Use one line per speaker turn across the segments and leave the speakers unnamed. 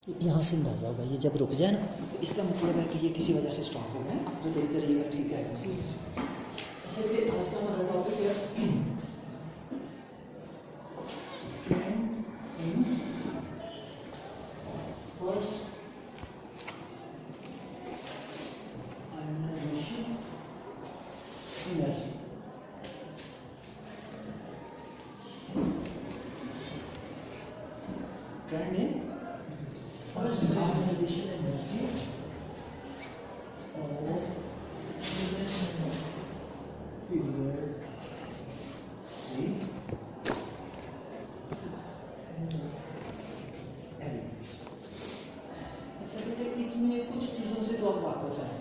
यहाँ से अंदाज़ा होगा ये जब रुक जाए ना, इसका मतलब है कि ये किसी वजह से स्टॉप हो गया है। अब तो देख करिएगा, ठीक है। अच्छा, ये आज का हमारा टॉपिक है फर्स्ट आयोनाइजेशन एनर्जी। ट्रेंड है फर्स्ट आयोनाइजेशन एनर्जी और पीरियड सी एलिमेंट्स। अच्छा बेटे, इसमें कुछ चीज़ों से तो आप वाकिफ हैं,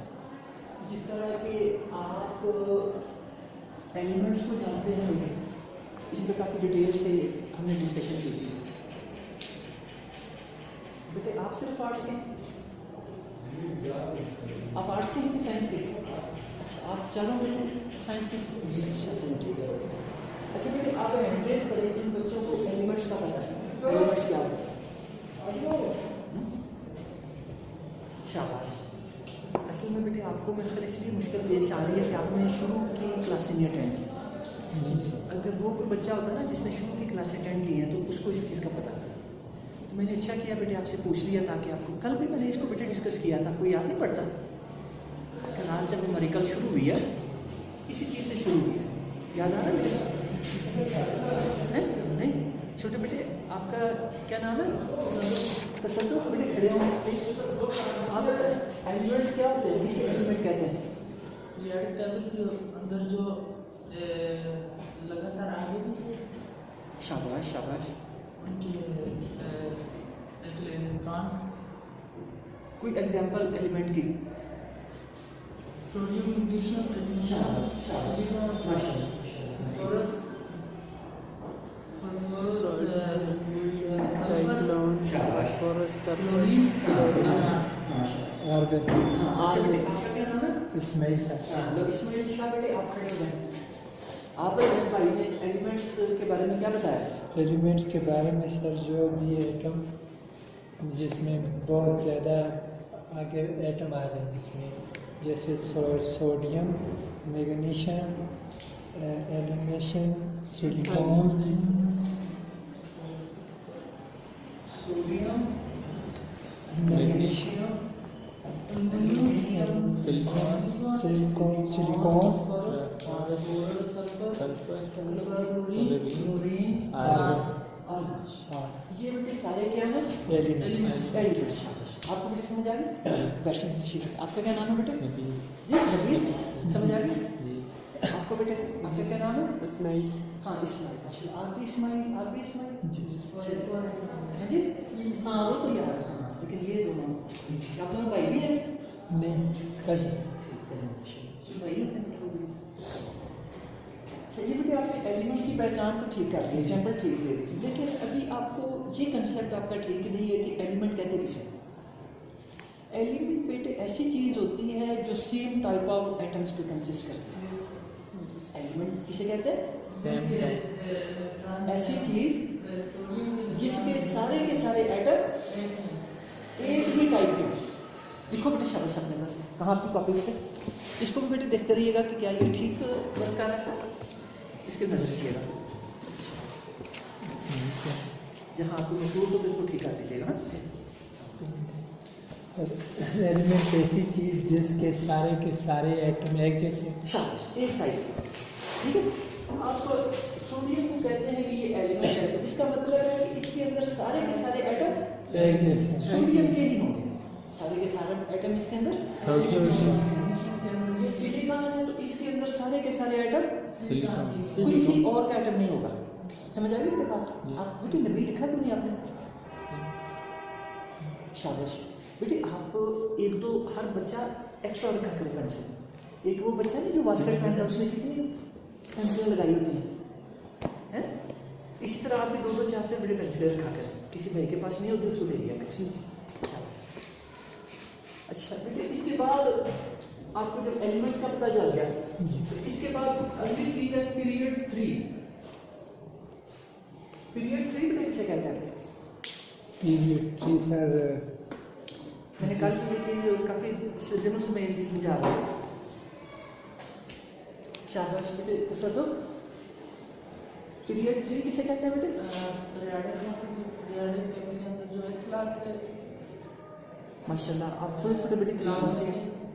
जिस तरह के आप एलिमेंट्स को जानते हैं बेटे, इसमें काफ़ी डिटेल से हमने डिस्कशन की थी। बेटे आप सिर्फ आर्ट्स के, आप आर्ट्स के हैं कि साइंस के? अच्छा, आप चारों बेटे साइंस के? अच्छा चलो ठीक है। अच्छा बेटे, आप एंट्रेस करें जिन बच्चों को एलिमेंट्स का पता है, एलिमेंट्स क्या होता है? शाबाश। असल में बेटे आपको मेरे ख्याल इसलिए मुश्किल पेश आ रही है कि आपने शुरू की क्लासें नहीं अटेंड की। अगर वो कोई बच्चा होता ना जिसने शुरू की क्लासें अटेंड की हैं तो उसको इस चीज़ का पता था। तो मैंने अच्छा किया बेटे आपसे पूछ लिया, ताकि आपको कल भी मैंने इसको बेटे डिस्कस किया था, कोई याद नहीं पड़ता? क्लास जब हमारी कल शुरू हुई है इसी चीज़ से शुरू हुई है, याद आ रहा है बेटे? नहीं? छोटे बेटे आपका क्या नाम है? तसल्लुक। बेटे खड़े हों प्लीज। आप एलिमेंट्स क्या होते हैं, किसी एलिमेंट कहते हैं?
पीरियोडिक टेबल के अंदर जो लगातार आगे पीछे।
शाबाश शाबाश।
उनकी इलेक्ट्रॉन।
कोई एग्जांपल एलिमेंट की?
सोडियम, मैग्नीशियम,
शाबाश
फास्फोरस,
साइक्लोन,
शाबाश,
क्लोरीन,
आर्गन।
अच्छा बेटे आपका क्या नाम है?
इस्माइल।
लो इस्माइल शाह। बेटे आप खड़े हो गए। आप भाई ने एलिमेंट्स के बारे में क्या बताया?
एलिमेंट्स के बारे में सर जो भी एटम जिसमें बहुत ज़्यादा आगे एटम आ जाए, जिसमें जैसे sodium, magnesium, aluminium, silicon,
sodium,
magnesium, silicon,
chlorine,
argon.
ये बेटे सारे क्या हैं?
एलिमेंट्स।
एलिमेंट्स। आपको बेटे समझ आ गई? बैठने से शीट। आपका क्या नाम है बेटे? जी नबील। समझ आ गई
जी।
आपको बेटे? आपका क्या नाम है?
इस्माइल।
हाँ इस्माइल। माशाल्लाह। आप भी इस्माइल? आप भी इस्माइल?
जी।
है जी। हाँ वो तो याद है। हाँ लेकिन ये दोनों आप दोनों भाई भी हैं?
नहीं, कज़न।
ठीक कज़न भाई होते हैं। अच्छा ये बेटे आपने एलिमेंट्स की पहचान तो ठीक कर दी, एग्जाम्पल ठीक दे दी, लेकिन अभी आपको ये कंसेप्ट आपका ठीक नहीं है कि एलिमेंट कहते किसे? एलिमेंट बेटे ऐसी चीज़ होती है जो सेम टाइप ऑफ एटम्स पे कंसिस्ट करती है। एलिमेंट किसे कहते हैं? ऐसी चीज़ जिसके सारे के सारे एटम एक ही टाइप के। लिखो बेटे शाबाश अपने पास। कहाँ आपकी कॉपी बेटे? इसको भी बेटे देखते रहिएगा कि क्या ये ठीक वर्क कर रहा है, इसके नजर रखिएगा। जहाँ आपको महसूस हो तो इसको ठीक कर दीजिएगा ना।
एलिमेंट ऐसी चीज़ जिसके सारे के सारे एटम एक जैसे।
शाबाश, एक टाइप के। ठीक है, आप सोडियम को कहते हैं कि ये एलिमेंट है, तो इसका मतलब है कि इसके अंदर सारे के सारे एटम
एक जैसे।
सोडियम के ही होंगे। सारे के सारे एटम इसके अंदर। ये सिलिकॉन है तो इसके अंदर सारे के सारे एटम कोई किसी और का एटम नहीं होगा। समझ आ गई बेटे बात? आप बेटे नबी लिखा क्यों नहीं आपने? शाबाश बेटे। आप एक दो हर बच्चा एक्स्ट्रा रखा करे पेंसिल। एक वो बच्चा नहीं जो वास्कर पेन था उसने कितनी पेंसिलें लगाई होती हैं? इसी तरह आप भी दो दो चार से बड़े पेंसिलें रखा करें। किसी भाई के पास नहीं होती उसको दे दिया करें। अच्छा बेटे, इसके बाद आपको जब एलिमेंट्स का पता चल गया, इसके बाद अगली चीज है पीरियड 3। पीरियड 3 बेटा किसे कहते हैं?
पीरियड 3 सर
मैंने कल भी ये चीज़ काफ़ी दिनों से मैं ये चीज़ समझा रहा हूँ। शाबाश बेटे। तसद्दुक पीरियड 3 किसे कहते हैं बेटे?
पीरियाडिक टेबल के अंदर जो इस क्लास से
माशाल्लाह, आप थोड़े थोड़े बेटे क्लियर पहुँचिए।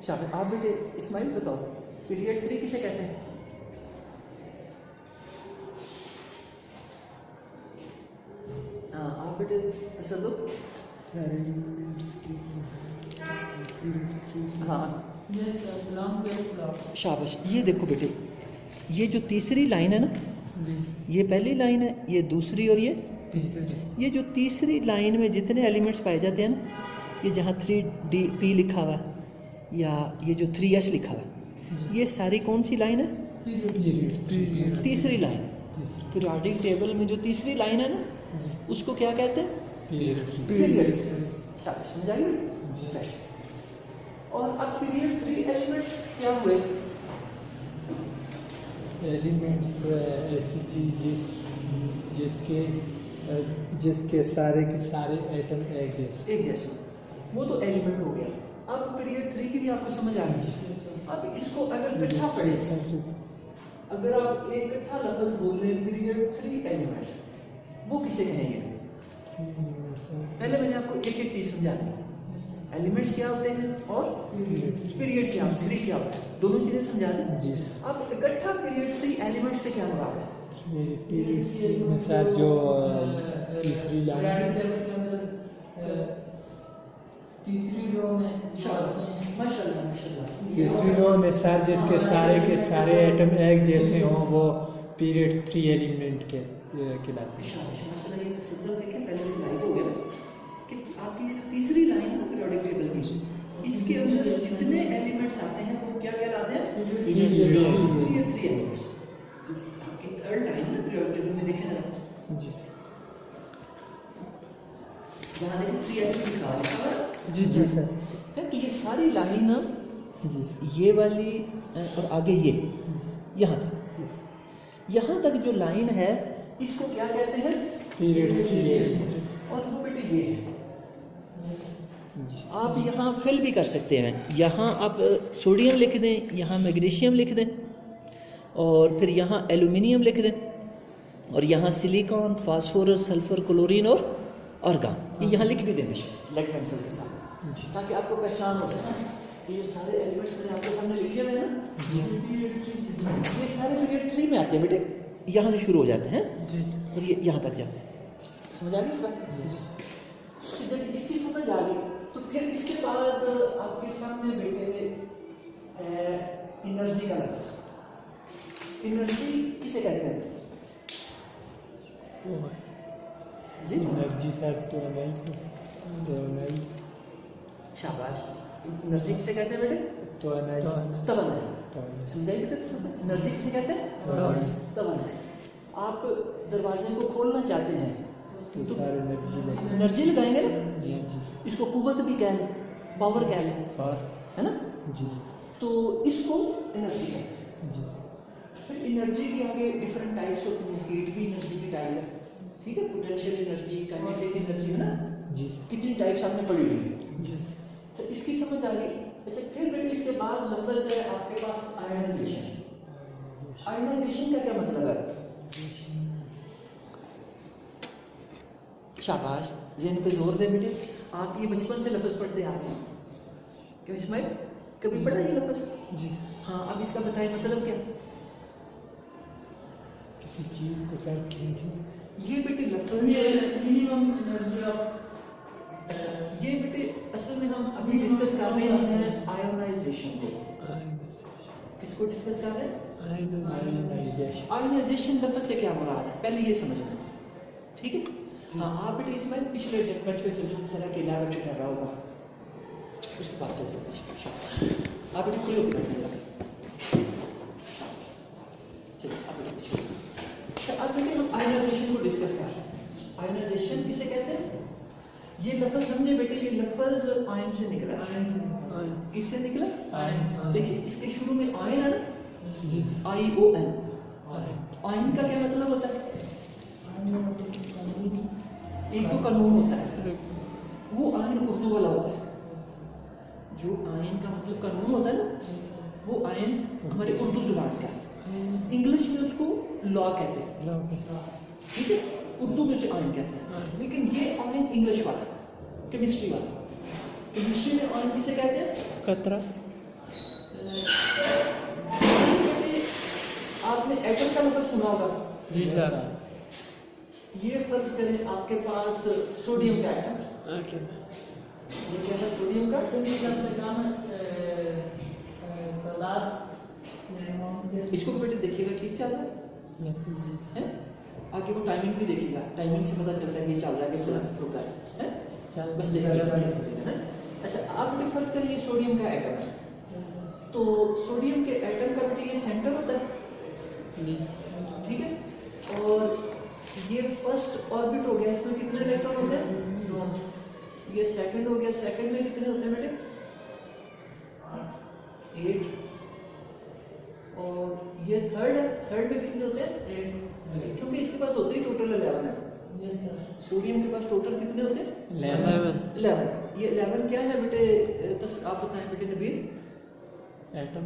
शाबाश। आप बेटे इस्माइल बताओ, पीरियड 3 किसे कहते हैं? हाँ, आप बेटे तसद्दुक।
सर एलिमेंट्स की पीरियड 3
हाँ
बिलोंग
शाबाश। ये देखो बेटे, ये जो तीसरी लाइन है ना,
जी
ये पहली लाइन है, ये दूसरी और ये
तीसरी
ये जो तीसरी लाइन में जितने एलिमेंट्स पाए जाते हैं ना, ये जहाँ 3DP लिखा हुआ है या ये जो 3S लिखा हुआ है, ये सारी कौन सी लाइन है?
पीरियड
तीसरी लाइन।
तीसरी
पीरियोडिक टेबल में जो तीसरी लाइन है ना,
जी
उसको क्या कहते हैं?
Period
period. शाबाश, समझ आई?
जी।
बस। और अब पीरियड 3 एलिमेंट्स क्या हुए?
एलिमेंट्स ऐसी चीज जिसके सारे के सारे एटम एक जैसे।
एक जैसे, वो तो एलिमेंट हो गया। अब पीरियड 3 की भी आपको समझ आ गई। अब इसको अगर इकट्ठा पढ़े, अगर आप एक इकट्ठा लफ्ज बोल रहे पीरियड 3 एलिमेंट्स, वो किसे कहेंगे? पहले मैंने आपको एक एक चीज समझा दी। एलिमेंट्स क्या होते हैं और पीरियड क्या, 3 क्या होता है, दोनों चीजें समझा दी।
जी।
अब इकट्ठा पीरियड 3 एलिमेंट्स से क्या मुराद है?
पीरियड में सर जो तीसरी लाइन
पीरियाडिक टेबल के अंदर तीसरी रो में जो आते हैं
माशाल्लाह माशाल्लाह।
तीसरी रो में सर जिसके सारे के सारे एटम एक जैसे हों वो पीरियड 3 एलिमेंट के कहलाते हैं।
शाबाश माशाल्लाह। ये तसद्दुक देखें, पहले से लाइव हो गया कि आपकी ये तीसरी लाइन है पीरियोडिक टेबल की, इसके अंदर जितने एलिमेंट्स आते हैं वो क्या कहलाते हैं?
Period
period 3 elements. आपकी थर्ड लाइन है पीरियोडिक टेबल में, देखें जरा,
जी
जहाँ देखें 3S लिखा हुआ है
जी जी सर
है, तो ये सारी लाइन
जी
ये वाली और आगे ये यहाँ तक, यहाँ तक जो लाइन है इसको क्या कहते हैं?
पीरियड 3
और वो बेटे ये है।
जी
आप यहाँ फिल भी कर सकते हैं, यहाँ आप सोडियम लिख दें, यहाँ मैग्नीशियम लिख दें, और फिर यहाँ एल्यूमिनियम लिख दें, और यहाँ सिलिकॉन, फास्फोरस, सल्फर, क्लोरीन और आर्गन, ये यहाँ लिख भी दें लेड पेंसिल के साथ, ताकि आपको पहचान हो जाए। ये सारे एलिमेंट्स मैंने आपके सामने लिखे हुए हैं ना, ये सारे पीरियड 3 में आते हैं बेटे, यहाँ से शुरू हो जाते हैं
जी
और ये यहाँ तक जाते हैं। समझ आ गई इस बात?
जी
तो जब इसकी समझ आ गई तो फिर इसके बाद आपके सामने बेटे एनर्जी का लफ्ज़। एनर्जी किसे कहते हैं जी?
एनर्जी सर तो नहीं
शाबाश। एनर्जी किसे कहते हैं बेटे?
तो नहीं
तवन्ना। समझाइए बेटे, एनर्जी किसे कहते हैं? तवन्ना। आप दरवाजे को खोलना चाहते हैं
तो सारे एनर्जी लगे
एनर्जी लगाएंगे ना,
जी जी
इसको कुव्वत भी कह लें, पावर कह लें, है ना?
जी
तो इसको एनर्जी कहते हैं।
जी
फिर एनर्जी की आगे डिफरेंट टाइप्स होती हैं। हीट भी एनर्जी की टाइप है, ठीक है? पोटेंशियल एनर्जी, काइनेटिक एनर्जी, है ना?
जी
कितनी टाइप्स आपने पढ़ी हुई है।
जी
तो इसकी समझ आ गई। अच्छा, फिर बेटे इसके बाद लफ्ज़ है आपके पास आयनाइजेशन। आयनाइजेशन का क्या मतलब है? शाबाश, ज़हन पे जोर दे बेटे। आप ये बचपन से लफ्ज़ पढ़ते आ रहे हैं, क्यों इस्माइल कभी पढ़ा ये लफ्ज़?
जी
हाँ, अब इसका बताएं मतलब क्या?
किसी चीज़ को सर खींचे
ये बेटे लफ्ज़
मिनिमम एनर्जी ऑफ
अच्छा, ये बेटे असल में हम अभी डिस्कस कर रहे हैं आयोनाइजेशन को। किसको डिस्कस कर रहे हैं?
आयनाइजेशन
आयोनाइजेशन लफ्ज़ से क्या मुराद है, पहले ये समझना, ठीक है? हाँ, आप बेटे इसमें पिछले बेंच पे चलिए, जरा अकेला बैठे ठहरा होगा, उसके पास चलिए पीछे। आप बेटे खुले होकर बैठिएगा। चलिए आप बेटे पीछे। अच्छा, अब बेटे हम आयोनाइजेशन को डिस्कस कर रहे हैं। आयोनाइजेशन किसे कहते हैं? ये लफ्ज़ समझे बेटे, ये लफ्ज़ आयन से निकला। किससे निकला? देखिए, इसके शुरू में आयन है ना, ION। आयन का क्या मतलब होता है? एक तो कानून होता है, वो आयन उर्दू वाला होता है। जो आयन का मतलब कानून होता है ना, वो आयन हमारे उर्दू जुबान का है। इंग्लिश में उसको लॉ कहते हैं, ठीक है, उर्दू में उसे आयन कहते हैं। लेकिन ये आयन इंग्लिश वाला, केमिस्ट्री वाला। केमिस्ट्री में आयन किसे कहते हैं?
कतरा।
आपने एटम का लफ्ज़ सुना होगा।
जी सर।
ये फर्ज करें आपके पास सोडियम का एटम है। ये क्या है सोडियम का?
कम से कम तादाद
इसको बेटे देखिएगा ठीक चल रहा है? आगे वो टाइमिंग भी देखिएगा, टाइमिंग से पता चलता है कि ये चल रहा है कि थोड़ा रुका है? बस देखिएगा। अच्छा आप बेटे फर्ज करिए ये सोडियम का एटम है, तो सोडियम के एटम का बेटे ये सेंटर होता है, ठीक है, और ये फर्स्ट ऑर्बिट हो गया, इसमें कितने इलेक्ट्रॉन होते हैं? ये सेकंड हो गया, सेकंड में कितने होते हैं बेटे? 8। और ये थर्ड है, थर्ड में कितने होते हैं? 1, क्योंकि इसके पास होते ही टोटल 11 है।
Yes sir.
सोडियम के पास टोटल कितने होते हैं? 11। ये 11 क्या है बेटे? आप बताएं बेटे नबील।
एटम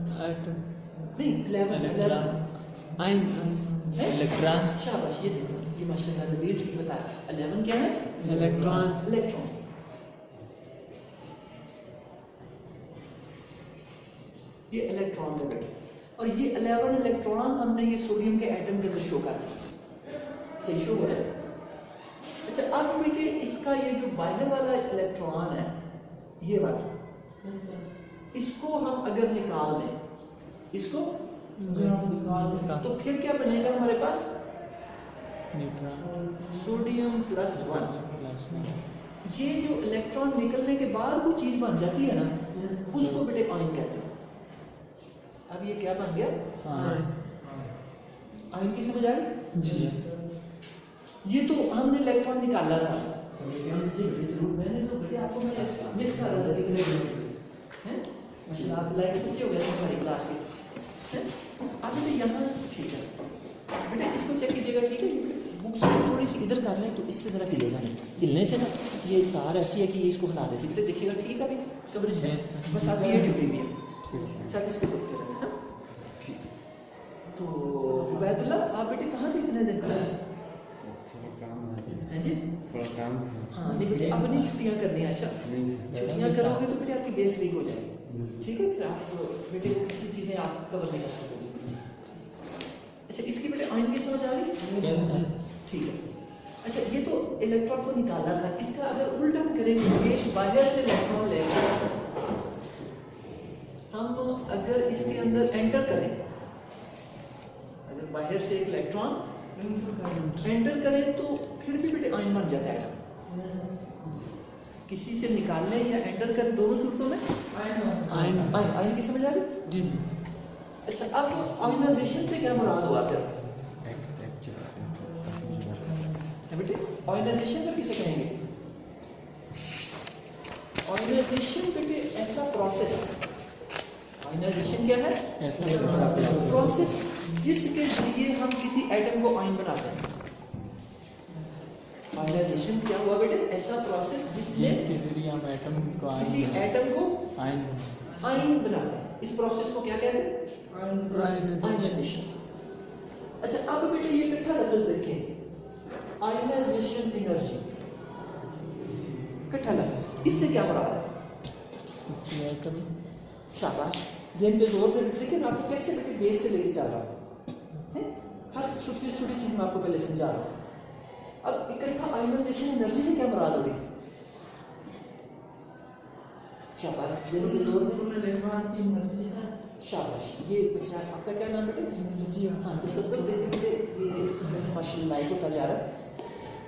नहीं 11
आयन
है?
इलेक्ट्रॉन।
शाबाश, ये देखो ये माशाल्लाह नबील ठीक बता रहा है। 11 क्या है?
इलेक्ट्रॉन।
ये इलेक्ट्रॉन का बेटे, और ये 11 इलेक्ट्रॉन हमने ये सोडियम के एटम के अंदर शो कर दिया। सही शो हो रहा है? अच्छा अब बेटे इसका ये जो बाहर वाला इलेक्ट्रॉन है, ये वाला,
यस सर।
इसको हम अगर निकाल दें, इसको तो फिर क्या बनेगा हमारे पास? सोडियम +1। ये जो इलेक्ट्रॉन निकलने के बाद वो चीज बन जाती है ना, उसको बेटे आयन कहते हैं। अब ये क्या बन गया? आयन की समझ आ गई?
जी।
ये तो हमने इलेक्ट्रॉन निकाला था, मैंने तो बेटे आपको मैं मिस कर रहा था हैं? माशाल्लाह आप लाइक अच्छे हो गए थे हमारी क्लास के हैं? अब बेटे यहाँ ठीक है बेटे, इसको चेक कीजिएगा, ठीक है? बुक्स थोड़ी सी इधर कर लें तो इससे ज़रा हिलेगा नहीं, हिलने से ना ये तार ऐसी है कि ये इसको हिला देती है। बेटे देखिएगा, ठीक है? अभी कब्र से बस आपकी ये ड्यूटी भी है, साथ इसको देखते रहना। हाँ ठीक। तो उबैदुल्ला आप बेटे कहाँ थे इतने दिन? हैं जी?
थोड़ा काम था।
हाँ नहीं बेटे, अब नहीं छुट्टियाँ करनी है। अच्छा छुट्टियाँ करोगे तो बेटे आपकी बेस वीक हो जाएगी, ठीक है? फिर आप बेटे को किसी चीज़ें आप कवर नहीं कर सकोगे। अच्छा इसकी बेटे आयन की समझ आ गई? ठीक है। अच्छा ये तो इलेक्ट्रॉन को निकाला था, इसका अगर उल्टा हम करेंगे, ये बाहर से इलेक्ट्रॉन लेंगे, हम अगर इसके अंदर एंटर करें, अगर बाहर से एक इलेक्ट्रॉन एंटर करें तो फिर भी बेटे आयन बन जाता है एटम। किसी से निकालने या एंटर करें, दोनों सूरतों में आयन की समझ आ गई?
जी।
अच्छा अब आयनाइजेशन से क्या मुराद हुआ फिर? बेटे आयनाइजेशन फिर किसे कहेंगे? आयनाइजेशन बेटे ऐसा प्रोसेस, आयनाइजेशन क्या है? प्रोसेस जिसके जरिए हम किसी एटम को आयन बनाते हैं। आयनाइजेशन क्या हुआ बेटे? ऐसा प्रोसेस जिसमें
हम एटम को
किसी एटम को
आयन
आयन बनाते हैं। इस प्रोसेस को क्या कहते हैं? आयनाइजेशन। अच्छा अब बेटे ये इकट्ठा लफ्ज देखें, आयनाइजेशन एनर्जी, इकट्ठा लफ्ज, इससे क्या मुराद है?
एटम।
शाबाश, जेन पे जोर दे। देखिए मैं आपको कैसे बेटे बेस से लेके चल रहा हूँ, हर छोटी से छोटी चीज मैं आपको पहले समझा रहा हूँ। अब इकट्ठा आयनाइजेशन एनर्जी से क्या मुराद होगी? शाबाश, जेन पे जोर दे। शाबाश, ये बच्चा आपका क्या नाम बेटे?
जी
हाँ तसद्दुक देखिए बेटे, ये जो है माशाल्लाह लाइक होता जा रहा है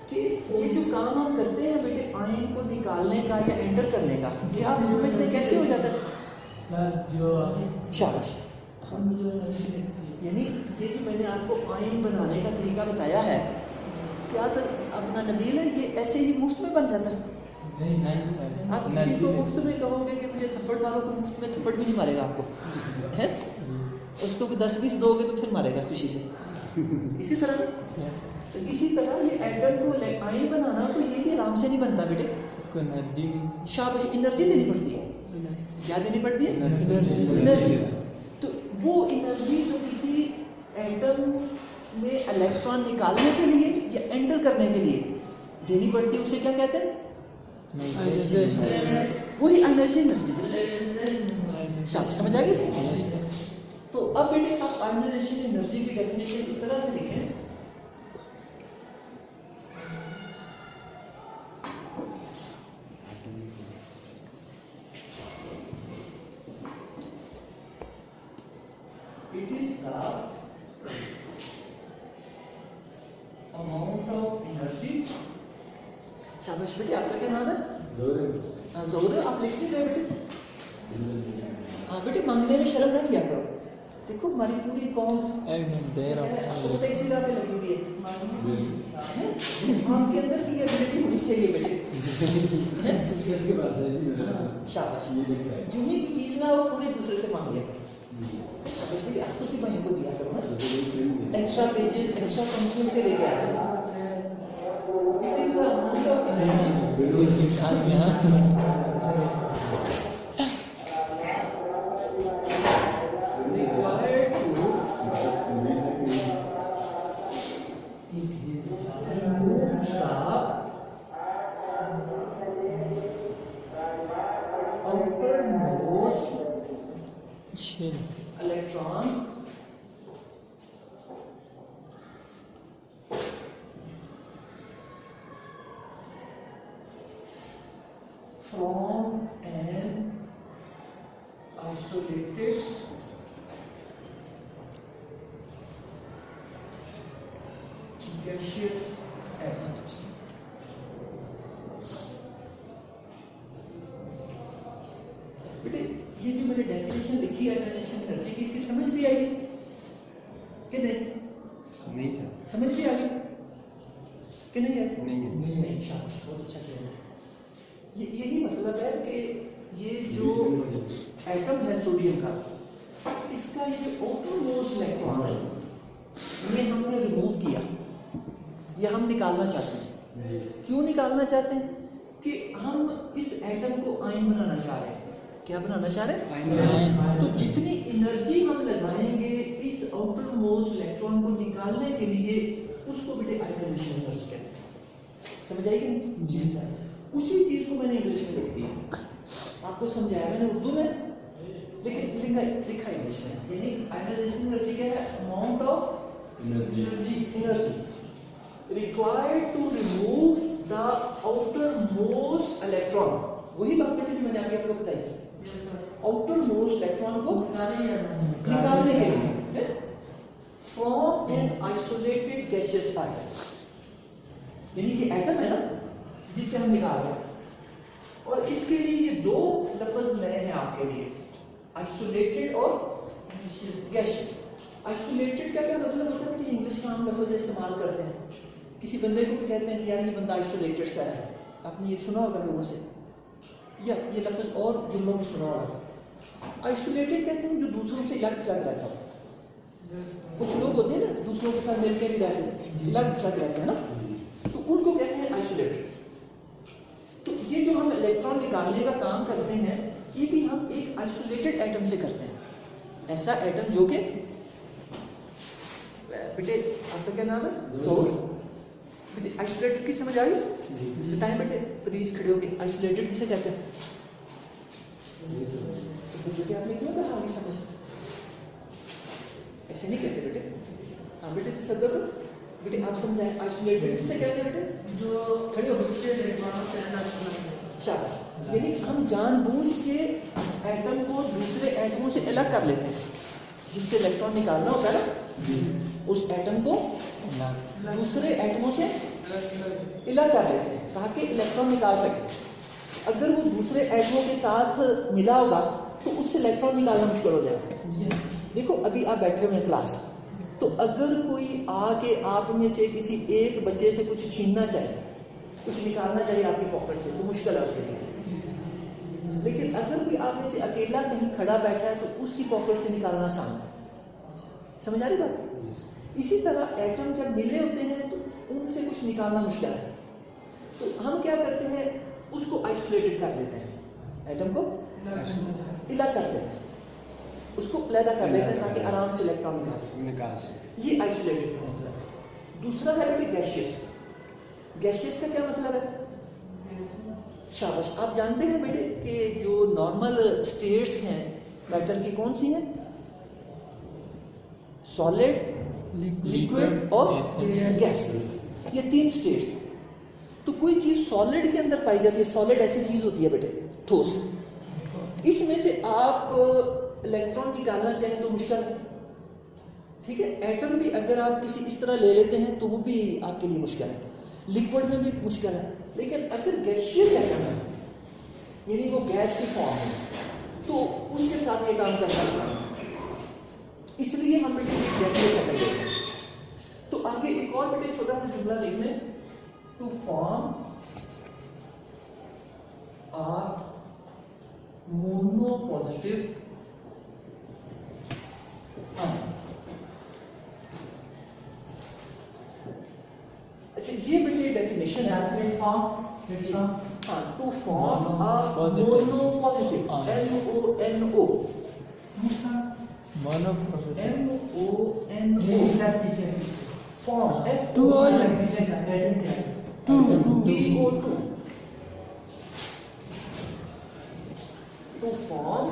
कि ये जो काम हम करते हैं बेटे आयन को निकालने का या एंटर करने का, ये आप समझते कैसे हो जाता है?
सर जो
शाबाश, यानी ये जो मैंने आपको आयन बनाने का तरीका बताया है, क्या तो अपना नबील है, ये ऐसे ही मुफ्त में बन जाता है?
नहीं सर।
आप किसी को मुफ्त में कहोगे कि मुझे थप्पड़ मारो, को मुफ्त में थप्पड़ भी नहीं मारेगा आपको, है? उसको भी 10-20 दोगे तो फिर मारेगा खुशी से। इसी तरह तो इसी तरह ये एटम को आयन बनाना तो ये भी आराम से नहीं बनता बेटे।
इसको एनर्जी भी
शाबाश, एनर्जी देनी पड़ती है। क्या देनी पड़ती है?
एनर्जी।
एनर्जी। तो वो एनर्जी जो किसी एटम में इलेक्ट्रॉन निकालने के लिए या एंटर करने के लिए देनी पड़ती है, उसे क्या कहते हैं? वही आयनाइजेशन एनर्जी। शाबाश, समझ आ गई इसे? तो अब बेटे आप आयनाइजेशन एनर्जी की डेफिनेशन इस तरह से लिखें, it is the amount of energy। शाबाश बेटे, आपका क्या नाम है? जोहर। आप लिख नहीं रहे बेटे? हाँ बेटे, मांगने में शर्म ना किया करो। देखो हमारी पूरी कौम तो इसी राह पे लगी हुई है। आपके अंदर की एबिलिटी होनी चाहिए बेटे। शाबाश, जिन्हें भी चीज ना वो पूरे दूसरे से मांग लिया करो। शाबाश बेटे, आप खुद भी भाइयों को दिया करो ना। एक्स्ट्रा पेजेस, एक्स्ट्रा पेंसिल से लेके आए। It is the amount of energy electron from an isolated gaseous atom। बेटे ये जो मैंने डेफिनेशन लिखी है आयनाइजेशन एनर्जी की, इसकी समझ भी आई कि नहीं सर? समझ भी आ गई कि नहीं है? नहीं। शाबाश, बहुत अच्छा किया। यही मतलब है कि ये जो एटम है सोडियम का, इसका ये जो आउटरमोस्ट इलेक्ट्रॉन है, ये हमने रिमूव किया, ये हम निकालना चाहते हैं। क्यों निकालना चाहते हैं? कि हम इस एटम को आयन बनाना चाह रहे हैं। क्या बनाना चाह रहे हैं? तो जितनी एनर्जी हम लगाएंगे इस आउटर मोस्ट इलेक्ट्रॉन को निकालने के लिए, उसको बेटे आयनाइजेशन एनर्जी कहते हैं। समझ आई कि नहीं? जी सर। उसी चीज को मैंने इंग्लिश में लिख दिया, आपको समझाया मैंने उर्दू में, लेकिन लिखा इंग्लिश में। यानी आयनाइजेशन एनर्जी क्या है? Amount of energy required to remove the outermost electron. वही बात बेटे जो मैंने अभी आपको बताई, आउटर मोस्ट इलेक्ट्रॉन को निकालने के लिए from an isolated gaseous particle. यानी ये एटम है ना जिससे हम निकाल रहे हैं, और इसके लिए ये दो लफ्ज नए हैं आपके लिए, आइसोलेटेड और गैसियस। आइसोलेटेड का क्या मतलब होता है बेटे? इंग्लिश का हम लफ्ज इस्तेमाल करते हैं, किसी बंदे को भी कहते हैं कि यार ये बंदा आइसोलेटेड सा है। आपने ये सुना होगा लोगों से, या ये लफ्ज और जुमलों में सुना होगा। आइसोलेटेड कहते हैं जो दूसरों से अलग थलग रहता हो। कुछ लोग होते हैं ना दूसरों के साथ मिलकर भी रहते हैं, अलग थलग रहते हैं ना, तो उनको कहते हैं आइसोलेटेड। तो ये जो हम इलेक्ट्रॉन निकालने का काम करते हैं, ये भी हम एक आइसोलेटेड एटम से करते हैं। ऐसा एटम जो कि बेटे आपका क्या नाम है? जोहर। बेटे आइसोलेटेड की समझ आई? बताएं बेटे प्लीज खड़े होके, आइसोलेटेड किसे कहते हैं? तो बेटे आपने क्यों कहा आगे समझ? ऐसे नहीं कहते बेटे। हाँ बेटे तसद्दुक, बेटे आप समझाएं आइसोलेटेड किसे कहते हैं बेटे? जो खड़े होके, शाबाश। यानी हम जानबूझ के एटम को दूसरे एटमों से अलग कर लेते हैं। जिससे इलेक्ट्रॉन निकालना होता है ना, उस एटम को दूसरे एटमों से अलग कर लेते हैं ताकि इलेक्ट्रॉन निकाल सके। अगर वो दूसरे एटमों के साथ मिला होगा तो उससे इलेक्ट्रॉन निकालना मुश्किल हो जाएगा। देखो अभी आप बैठे हुए हैं क्लास, तो अगर कोई आके आप में से किसी एक बच्चे से कुछ छीनना चाहे, कुछ निकालना चाहिए आपकी पॉकेट से, तो मुश्किल है उसके लिए। लेकिन अगर कोई आप में से अकेला कहीं खड़ा बैठा है तो उसकी पॉकेट से निकालना आसान है। समझ आ रही बात? इसी तरह एटम जब मिले होते हैं तो उनसे कुछ निकालना मुश्किल है। तो हम क्या करते हैं, उसको आइसोलेटेड कर लेते हैं, एटम को अलग कर लेते हैं, उसको अलग कर लेते हैं ताकि आराम से इलेक्ट्रॉन निकाल सके। ये आइसोलेटेड का मतलब है। दूसरा है बेटे गैशियस। गैशियस का क्या मतलब है? शाबाश, आप जानते हैं बेटे कि जो नॉर्मल स्टेट्स हैं मैटर की कौन सी हैं? सॉलिड, लिक्विड और गैस। ये 3 स्टेट्स हैं। तो कोई चीज सॉलिड के अंदर पाई जाती है, सॉलिड ऐसी चीज होती है बेटे ठोस, इसमें से आप इलेक्ट्रॉन निकालना चाहें तो मुश्किल है, ठीक है। एटम भी अगर आप किसी इस तरह ले लेते हैं तो वो भी आपके लिए मुश्किल है, लिक्विड में भी मुश्किल है। लेकिन अगर गैसियस एटम है, यानी वो गैस की फॉर्म है, तो उसके साथ ये काम करना आसान है। इसलिए हम बेटे गैसियस एटम लेते हैं। तो आगे एक और बेटे छोटा सा जुमला लिख लें, टू फॉर्म आर मोनोपॉजिटिव अच्छा, ये बेटे डेफिनेशन है टू फॉर्म मोनोपॉजिटिव MONO फॉर्म TO2 to form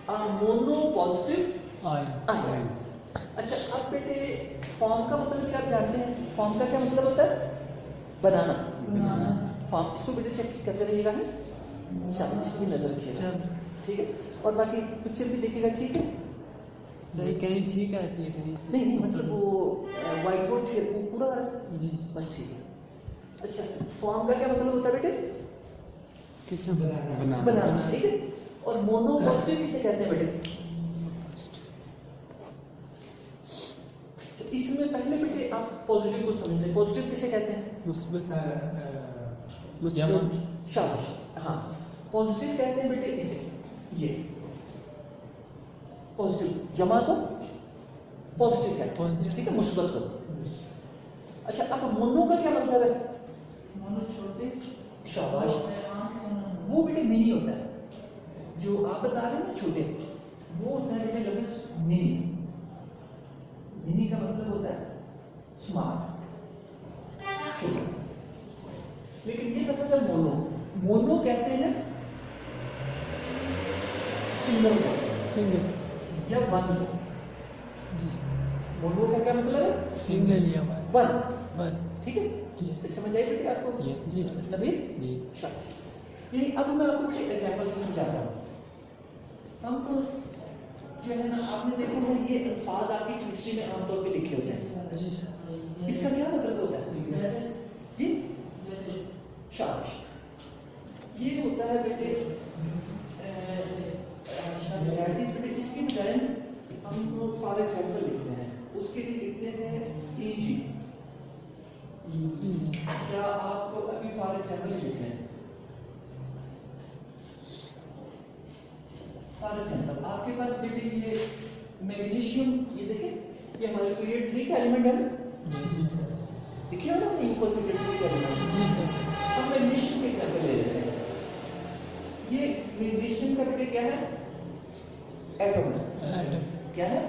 a monopositive ion। अच्छा, अब बेटे फॉर्म का मतलब क्या आप जानते हैं? फॉर्म का क्या मतलब होता है? बनाना। फॉर्म, इसको बेटे चेक करते रहिएगा, है शाबाश, इसको भी नजर रखिएगा, ठीक है। और बाकी पिक्चर भी देखिएगा, ठीक है।
कहीं ठीक आती है, कहीं
नहीं मतलब वो व्हाइट बोर्ड पूरा आ रहा है
जी,
बस, ठीक है। अच्छा, फॉर्म का क्या मतलब होता है बेटे?
किसे
बनाना, ठीक है। और मोनोपॉजिटिव किसे कहते हैं बेटे? इसमें पहले बेटे आप पॉजिटिव को समझ लें। पॉजिटिव किसे कहते हैं?
मुस्बत।
शाबाश, हाँ, पॉजिटिव कहते हैं बेटे इसे, ये पॉजिटिव जमा को पॉजिटिव कहते हैं, ठीक है, मुस्बत को। अच्छा, अब मोनो का क्या मतलब है?
मोनो छोटे,
शाबाश, वो बेटे मिनी होता है। जो आप बता रहे हैं ना छोटे, वो होता है बेटे लफ्ज़ मिनी। मिनी का मतलब होता है स्मॉल, छोटा। लेकिन ये लफ्ज़ है मोनो। मोनो कहते हैं सिंगल या वन
जी।
मोनो का क्या मतलब है?
सिंगल या
वन, ठीक है
जी।
समझ आई बेटे आपको?
जी सर।
नबील
जी।
शाबाश। यानी अब मैं आपको एक एग्जांपल से समझाता हूँ। हम तो जो है ना, आपने देखा है ये अल्फाज आपकी केमिस्ट्री में आमतौर पे लिखे होते हैं।
जी सर।
इसका क्या मतलब होता है? जी, शाबाश। ये होता है बेटे बेटे, इसकी बजाय हम फॉर एग्जांपल लिखते हैं, उसके लिए लिखते हैं EG। क्या आप अभी फॉर एग्जांपल लिख रहे हैं? फॉर एग्जांपल आपके पास बेटे ये मैग्नीशियम, ये देखें, ये हमारे पीरियड 3 का एलिमेंट है ना, देखिए ना, इक्वल पीरियड 3 का एलिमेंट।
जी सर।
हम मैग्नीशियम के एग्जांपल ले लेते हैं। ये मैग्नीशियम का बेटे क्या है? एटम है। क्या है?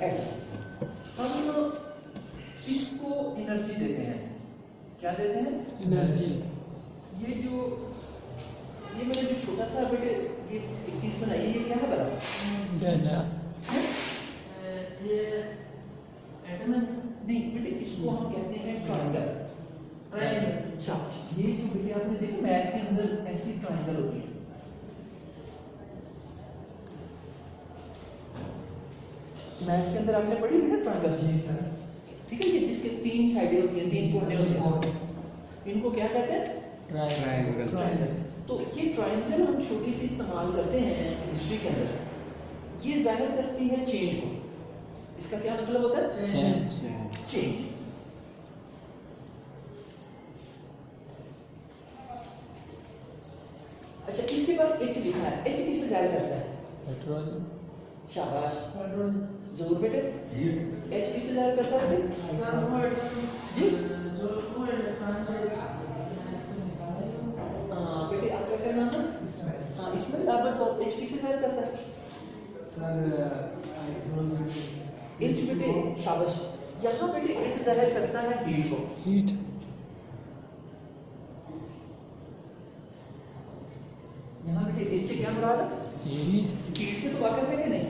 एटम। हम इसको एनर्जी देते हैं। क्या देते हैं?
एनर्जी।
ये मैंने जो छोटा सा बेटे ये एक चीज बनाई है, ये क्या है बता?
ये एटम है
नहीं बेटे, इसको हम कहते हैं ट्रायंगल। शाबाश। ये जो बेटे आपने देखा मैथ के अंदर ऐसी ट्रायंगल होती है, मैथ के अंदर आपने पढ़ी बेटा ट्रायंगल?
जी सर।
ठीक है, ये जिसके 3 साइडें होती हैं, 3 कोने होते हैं, इनको क्या कहते हैं? ट्रायंगल। तो ये ट्रायंगल हम छोटी सी इस्तेमाल करते हैं केमिस्ट्री के अंदर। ये जाहिर करती है चेंज को। इसका क्या मतलब होता है? चेंज। अच्छा, इसके बाद H लिखा है। H किसे जाहिर करता है?
पेट्रोल।
शाबाश, जरूर बेटे। H किसे जाहिर करता है बेटे?
सर वो
जी,
जो वो इलेक्ट्रॉन जो इससे निकाला है
हाँ बेटे आपका क्या नाम है?
इसमें
हाँ इसमें बराबर एच किसे जाहिर करता है? एच बेटे शाबाश, यहाँ बेटे एच जाहिर करता है हीट को।
हीट
यहाँ बेटे एच से क्या मुराद है?
हीट
हीट से तो वाकिफ है कि नहीं?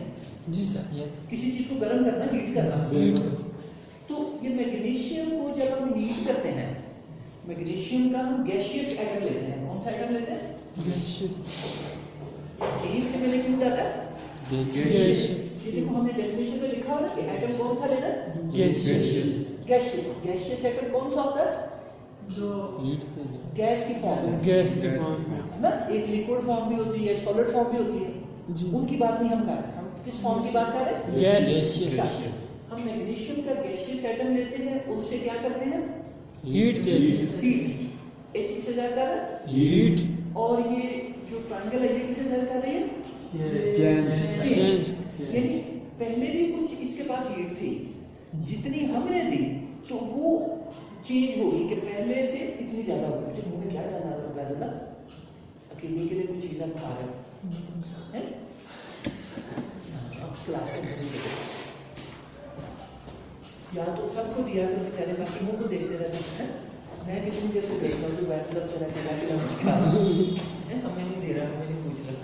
जी सर यस
किसी चीज को गर्म करना हीट करना।
हीट
तो ये मैग्नीशियम को जब हम हीट करते हैं, मैग्नीशियम का हम गैसियस एटम लेते हैं। कौन सा एटम लेते हैं?
गैसियस
ठीक है, में लिख डाला
गैसियस
ये देखो हमने डेफिनेशन में लिखा है ना कि एटम कौन सा लेना है?
Gaseous
gaseous. गैसियस एटम कौन सा होता है?
जो
हीट से जो
गैस की फॉर्म में,
गैस के फॉर्म में
है ना? एक लिक्विड फॉर्म भी होती है, सॉलिड फॉर्म भी होती है।
जी
उनकी बात नहीं हम कर रहे, हम किस फॉर्म की बात कर रहे हैं?
गैसियस
अच्छा, हम मैग्नीशियम का गैसियस एटम लेते हैं और उसे क्या करते हैं?
हीट के
हीट। एच किसे जाहिर कर रहा है?
हीट
और ये जो ट्रायंगल है ये किसे जाहिर कर रही है?
चेंज
यानी पहले भी कुछ इसके पास हीट थी, जितनी हमने दी तो वो चेंज होगी कि पहले से इतनी ज्यादा होगी। तो मुंह में क्या डाला है बैदल्ला? अकेले के लिए कुछ चीज़ आप खा रहे हो हैं? क्लास के अंदर ही देखो। या तो सबको दिया कर बेचारे बाकी मुंह को देखते रहते हैं। मैं कितनी देर से देख रहा हूँ जो बैठ लग चला के जाके लंच खा रहा है, हमें नहीं दे रहा, हमें नहीं पूछ रहा।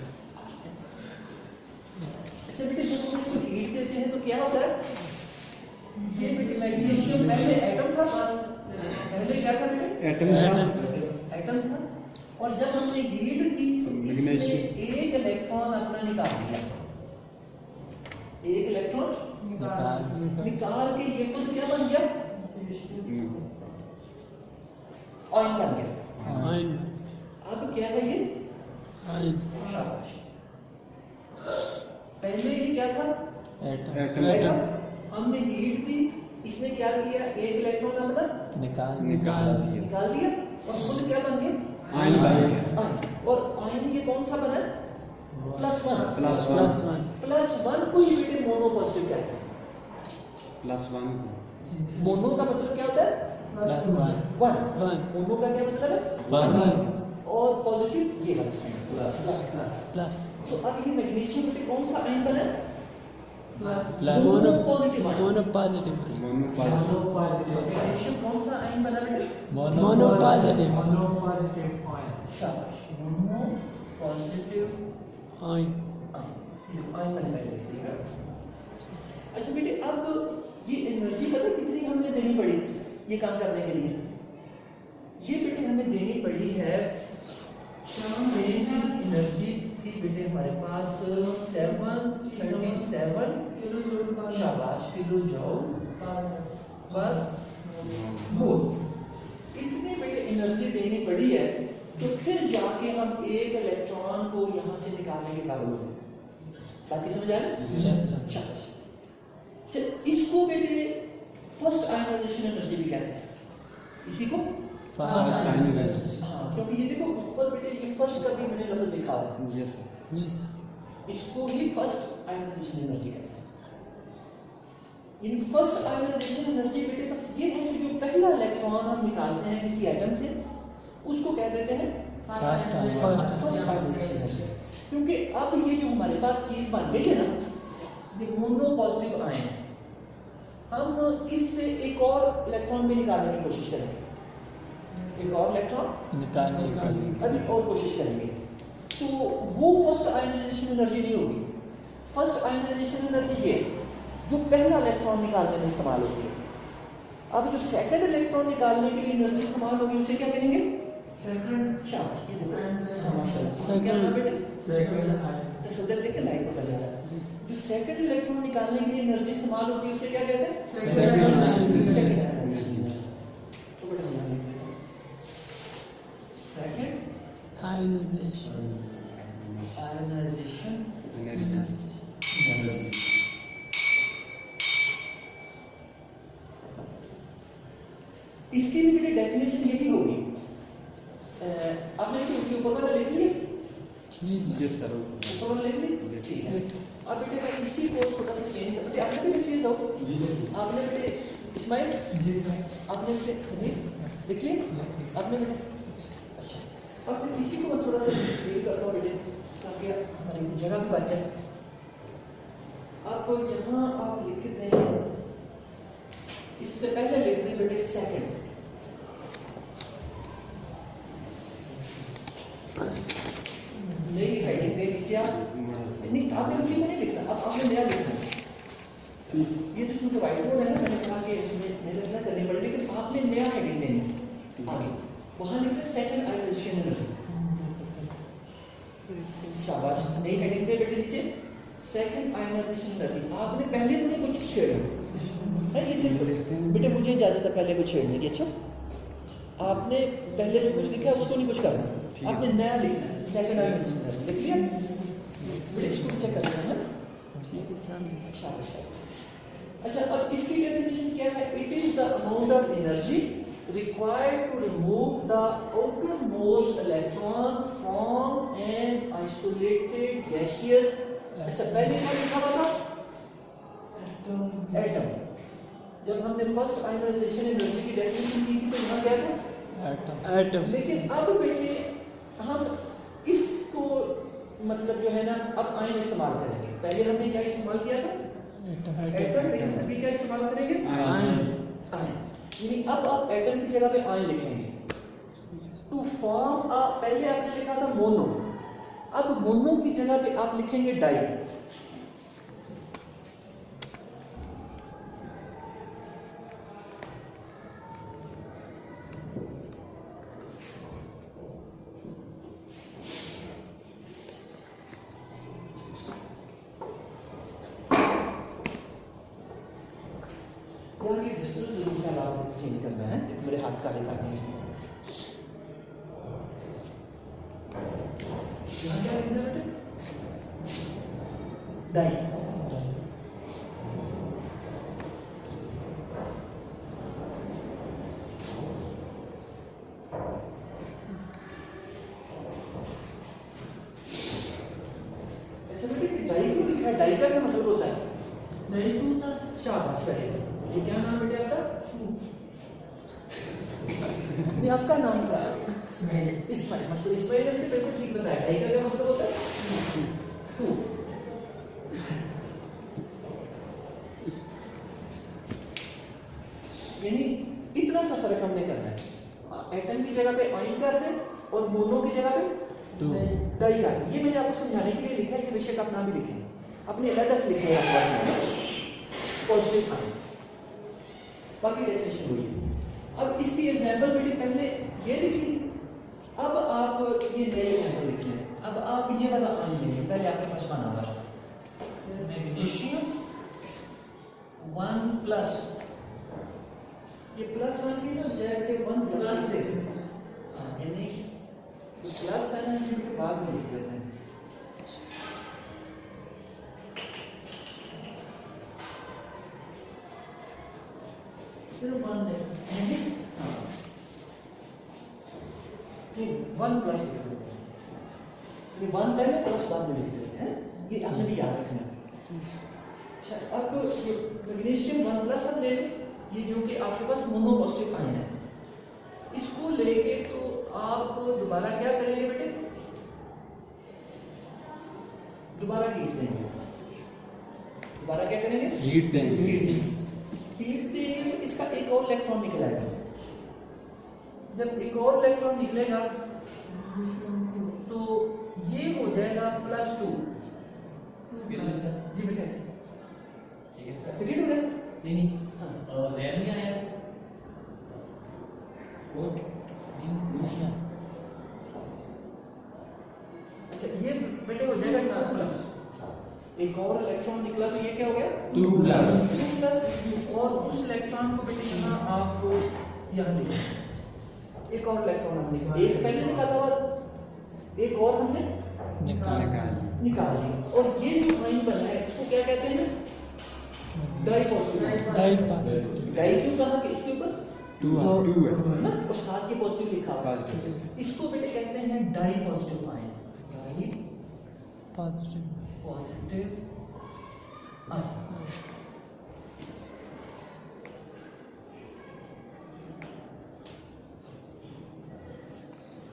अच्छा बेटे जब हम इसको हीट देते हैं तो क्या होता है? ये बेटे मैग्नीशियम पहले एटम था, पहले क्या था बेटे? एटम था। और जब हमने हीट की तो इसने एक इलेक्ट्रॉन अपना निकाल दिया। एक इलेक्ट्रॉन निकाल के ये खुद क्या बन गया? आयन बन गया।
आयन
अब क्या है ये?
आयन
शाबाश। पहले ये क्या था?
एटम
हमने हीट दी, इसने क्या किया? एक इलेक्ट्रॉन अपना
निकाल
दिया और खुद क्या बन गया?
आयन बन गया।
आयन। और आयन ये कौन सा बना? +1। +1 को ये बेटे मोनो पॉजिटिव कहते हैं।
+1
मोनो का मतलब क्या होता है? वन। मोनो का क्या मतलब है? और पॉजिटिव ये वाला साइन प्लस। तो अब ये मैग्नीशियम बेटे कौन सा आयन बना? Mono positive ion. मैग्नीशियम कौन सा आयन बना बेटे?
मोनो पॉजिटिव
शाबाश, मोनो पॉजिटिव
आयन
आयन बन गया। अच्छा बेटे अब ये एनर्जी पता कितनी हमने देनी पड़ी ये काम करने के लिए? ये बेटे हमें देनी पड़ी है, एनर्जी थी बेटे हमारे पास 737
किलो जूल पर
शाबाश किलो जूल पर मोल। इतनी बेटे एनर्जी देनी पड़ी है तो फिर जाके हम एक इलेक्ट्रॉन को यहाँ से निकालने के काबिल हो गए। बात की समझ आ रही? शाबाश। इसको बेटे फर्स्ट आयनाइजेशन एनर्जी भी कहते हैं। इसी को
फर्स्ट
हाँ, क्योंकि ये देखो ऊपर बेटे ये फर्स्ट का भी मैंने लफ्ज लिखा हुआ है,
जी सर।
इसको ही फर्स्ट आयनाइजेशन एनर्जी कहते हैं। यानी फर्स्ट आयनाइजेशन एनर्जी बेटे बस ये है कि जो पहला इलेक्ट्रॉन हम निकालते हैं किसी एटम से उसको कह देते हैं फर्स्ट आयनाइजेशन एनर्जी। क्योंकि अब ये जो हमारे पास चीज बन गई है ना, ये मोनो पॉजिटिव आयन है, हम इससे एक और इलेक्ट्रॉन भी निकालने की कोशिश करेंगे। एक और इलेक्ट्रॉन
निकालने का
अभी और कोशिश करेंगे तो वो फर्स्ट आयनाइजेशन एनर्जी नहीं होगी। फर्स्ट आयनाइजेशन एनर्जी ये जो पहला इलेक्ट्रॉन निकालने में इस्तेमाल होती है। अब जो सेकंड इलेक्ट्रॉन निकालने के लिए एनर्जी इस्तेमाल होगी उसे क्या कहेंगे?
सेकंड
शाबाश, ये देखो माशाल्लाह।
Second.
क्या नाम बेटे?
सेकंड
तो सदर देखे लाइक होता जा रहा है। जो सेकंड इलेक्ट्रॉन निकालने के लिए एनर्जी इस्तेमाल होती है उसे क्या कहते हैं?
Second
second ionization. तो बेटा यहाँ लिख देते हैं सेकंड
आयनाइजेशन
आयनाइजेशन
एनर्जी।
इसकी भी बेटे डेफिनेशन यही होगी। आपने इसके ऊपर वाला लिख लिया?
जी सर
जी सर।
ऊपर वाला लिख लिया? ठीक है। अब बेटे मैं इसी को थोड़ा सा चेंज करते आपने भी लिख लिया सब? आपने बेटे इस्माइल आपने बेटे देख लिया आपने बेटे? अच्छा, अब मैं इसी को मैं थोड़ा सा डिटेल करता हूँ बेटे, ताकि हमारी जगह भी बच जाए। अब यहाँ आप लिख दें, इससे पहले लिख दें बेटे सेकंड। नई हेडिंग दे दीजिए आप। नहीं, आपने उसी को नहीं लिखना, अब आपने नया लिखना है। ये तो चूंकि व्हाइट बोर्ड है ना, मैंने कहा कि मेहनत ना करनी पड़े, लेकिन आपने नया हेडिंग देनी आगे। वहां लिखना सेकंड आयोनाइजेशन एनर्जी। शाबाश, नई हेडिंग दे बेटे नीचे, सेकंड आयोनाइजेशन एनर्जी। आपने पहले तो नहीं कुछ छेड़ा है, ये सिर्फ बेटे मुझे इजाजत है पहले कुछ छेड़ने की। अच्छा, आपने पहले जो कुछ लिखा है उसको नहीं कुछ करना, आपने नया लिखना है, सेकंड आयोनाइजेशन एनर्जी लिख लिया बेटे। इसको भी चेक करना है ना। शाबाश। अच्छा, अब इसकी डेफिनेशन क्या है? It is the amount of energy required to remove the outermost electron from an isolated gaseous। अच्छा, पहले क्या लिखा हुआ था? एटम। जब हमने फर्स्ट आयोनाइजेशन एनर्जी की डेफिनेशन की थी तो यहाँ क्या था?
एटम।
लेकिन अब बेटे हम इसको मतलब जो है ना, अब आयन इस्तेमाल करेंगे। पहले हमने क्या इस्तेमाल किया था? एटम। लेकिन अभी क्या इस्तेमाल करेंगे? आयन। यानी अब आप एटम की जगह पे आयन लिखेंगे। टू फॉर्म पहले आपने लिखा था मोनो, अब मोनो की जगह पे आप लिखेंगे डाई। यार ये डिस्टेंस जरूर का लाभ चेंज करना है, मेरे हाथ काले कर देंगे इसमें। यहाँ क्या लिखना है बेटे? डाई। अच्छा बेटे, डाई क्यों लिखा है? डाई का क्या मतलब होता है?
नहीं तू सर।
शाबाश, वेरी गुड। ये क्या नाम बेटे आपका? नहीं, आपका नाम क्या है? इस्माइल। इस्माइल, मतलब इस्माइल ने बिल्कुल ठीक बताया। डाई का क्या मतलब होता है? टू। यानी इतना सा फर्क हमने करना है। एटम की जगह पे आयन कर दें और मोनो की जगह पे डाई कर दें। ये मैंने आपको समझाने के लिए लिखा है, ये बेशक आप ना भी लिखें, अपने अलग से लिखें आप पॉजिटिव आयन। बाकी डेफिनेशन हुई है। अब इसकी एग्जांपल बेटे पहले ये लिखी थी, अब आप ये नए एग्जांपल लिख लें। अब आप ये वाला आयन लेंगे, पहले आपके पास बना हुआ मैग्नीशियम 1+, ये +1 की ना बेटे 1+ लिख, यानी प्लस है ना, ये बाद में लिख देते हैं।
सिर्फ 1 ले।
हाँ, 1+ लिख देते हैं, 1 पहले प्लस बाद में लिख देते हैं। ये आपने भी याद रखना है। अच्छा, अब मैग्नीशियम 1+ हम ले लें, ये जो कि आपके पास मोनो पॉजिटिव आयन है, इसको लेके तो आप दोबारा क्या करेंगे बेटे? दोबारा हीट देंगे। दोबारा क्या करेंगे?
हीट देंगे।
हीट देंगे तो इसका एक और इलेक्ट्रॉन निकल आएगा। जब एक और इलेक्ट्रॉन निकलेगा तो ये हो जाएगा +2। जी बेटा,
ठीक है सर।
रीड हो गया सर?
नहीं
हाँ।
ज़हन में आया सर।
अच्छा, ये बेटे हो जाएगा 2+। एक और इलेक्ट्रॉन निकला तो ये क्या हो गया?
2+।
2+। और उस इलेक्ट्रॉन को बेटे यहाँ आप यहाँ ले, एक और इलेक्ट्रॉन हमने एक पहले निकाला हुआ था, एक और हमने निकाल लिया। और ये जो आयन बना है इसको क्या कहते हैं? Die positive. डाई क्यों कहा कि इसके ऊपर
2 है
ना, और साथ ये पॉजिटिव लिखा हुआ है। इसको बेटे कहते हैं dipositive ion. Dipositive ion.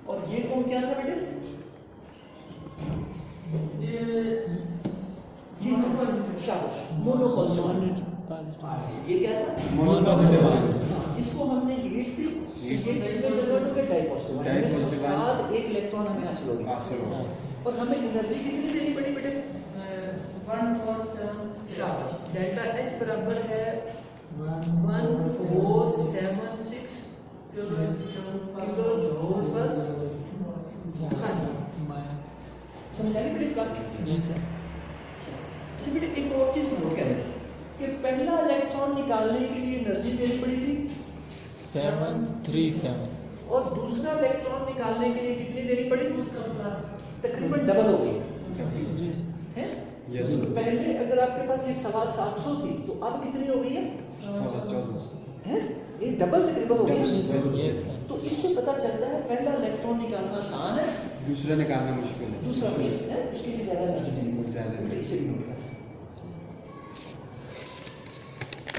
और ये कौन क्या था बेटे? ये शाबाश, मोनो पॉजिटिव आयन। ये क्या था?
Mono positive ion.
हाँ, इसको हमने लीड थी, ये किसमें कन्वर्ट हो गया? Dipositive ion. साथ एक इलेक्ट्रॉन हमें हासिल हो गया और हमें एनर्जी कितनी देनी पड़ी बेटे?
1476
शाबाश, डेल्टा H बराबर है 1476 किलो जूल पर। समझ आई बेटे इस बात की?
जी सर।
अच्छा बेटे एक और चीज नोट करें कि पहला इलेक्ट्रॉन निकालने के लिए एनर्जी देनी पड़ी थी
737
और दूसरा इलेक्ट्रॉन निकालने के लिए कितनी देनी पड़ी?
उसका प्लस
तकरीबन डबल हो गई
जी
है।
Yes sir.
पहले अगर आपके पास ये 750 थी तो अब कितनी हो गई है?
14
हैं? ये डबल तकरीबन हो गई
जी
ना।
सर। Yes sir.
तो इससे पता चलता है पहला इलेक्ट्रॉन निकालना आसान है,
दूसरा निकालना मुश्किल है।
दूसरा मुश्किल है, उसके लिए ज्यादा एनर्जी देनी पड़ती
ज्यादा
है। बेटे इसे भी नोट कर।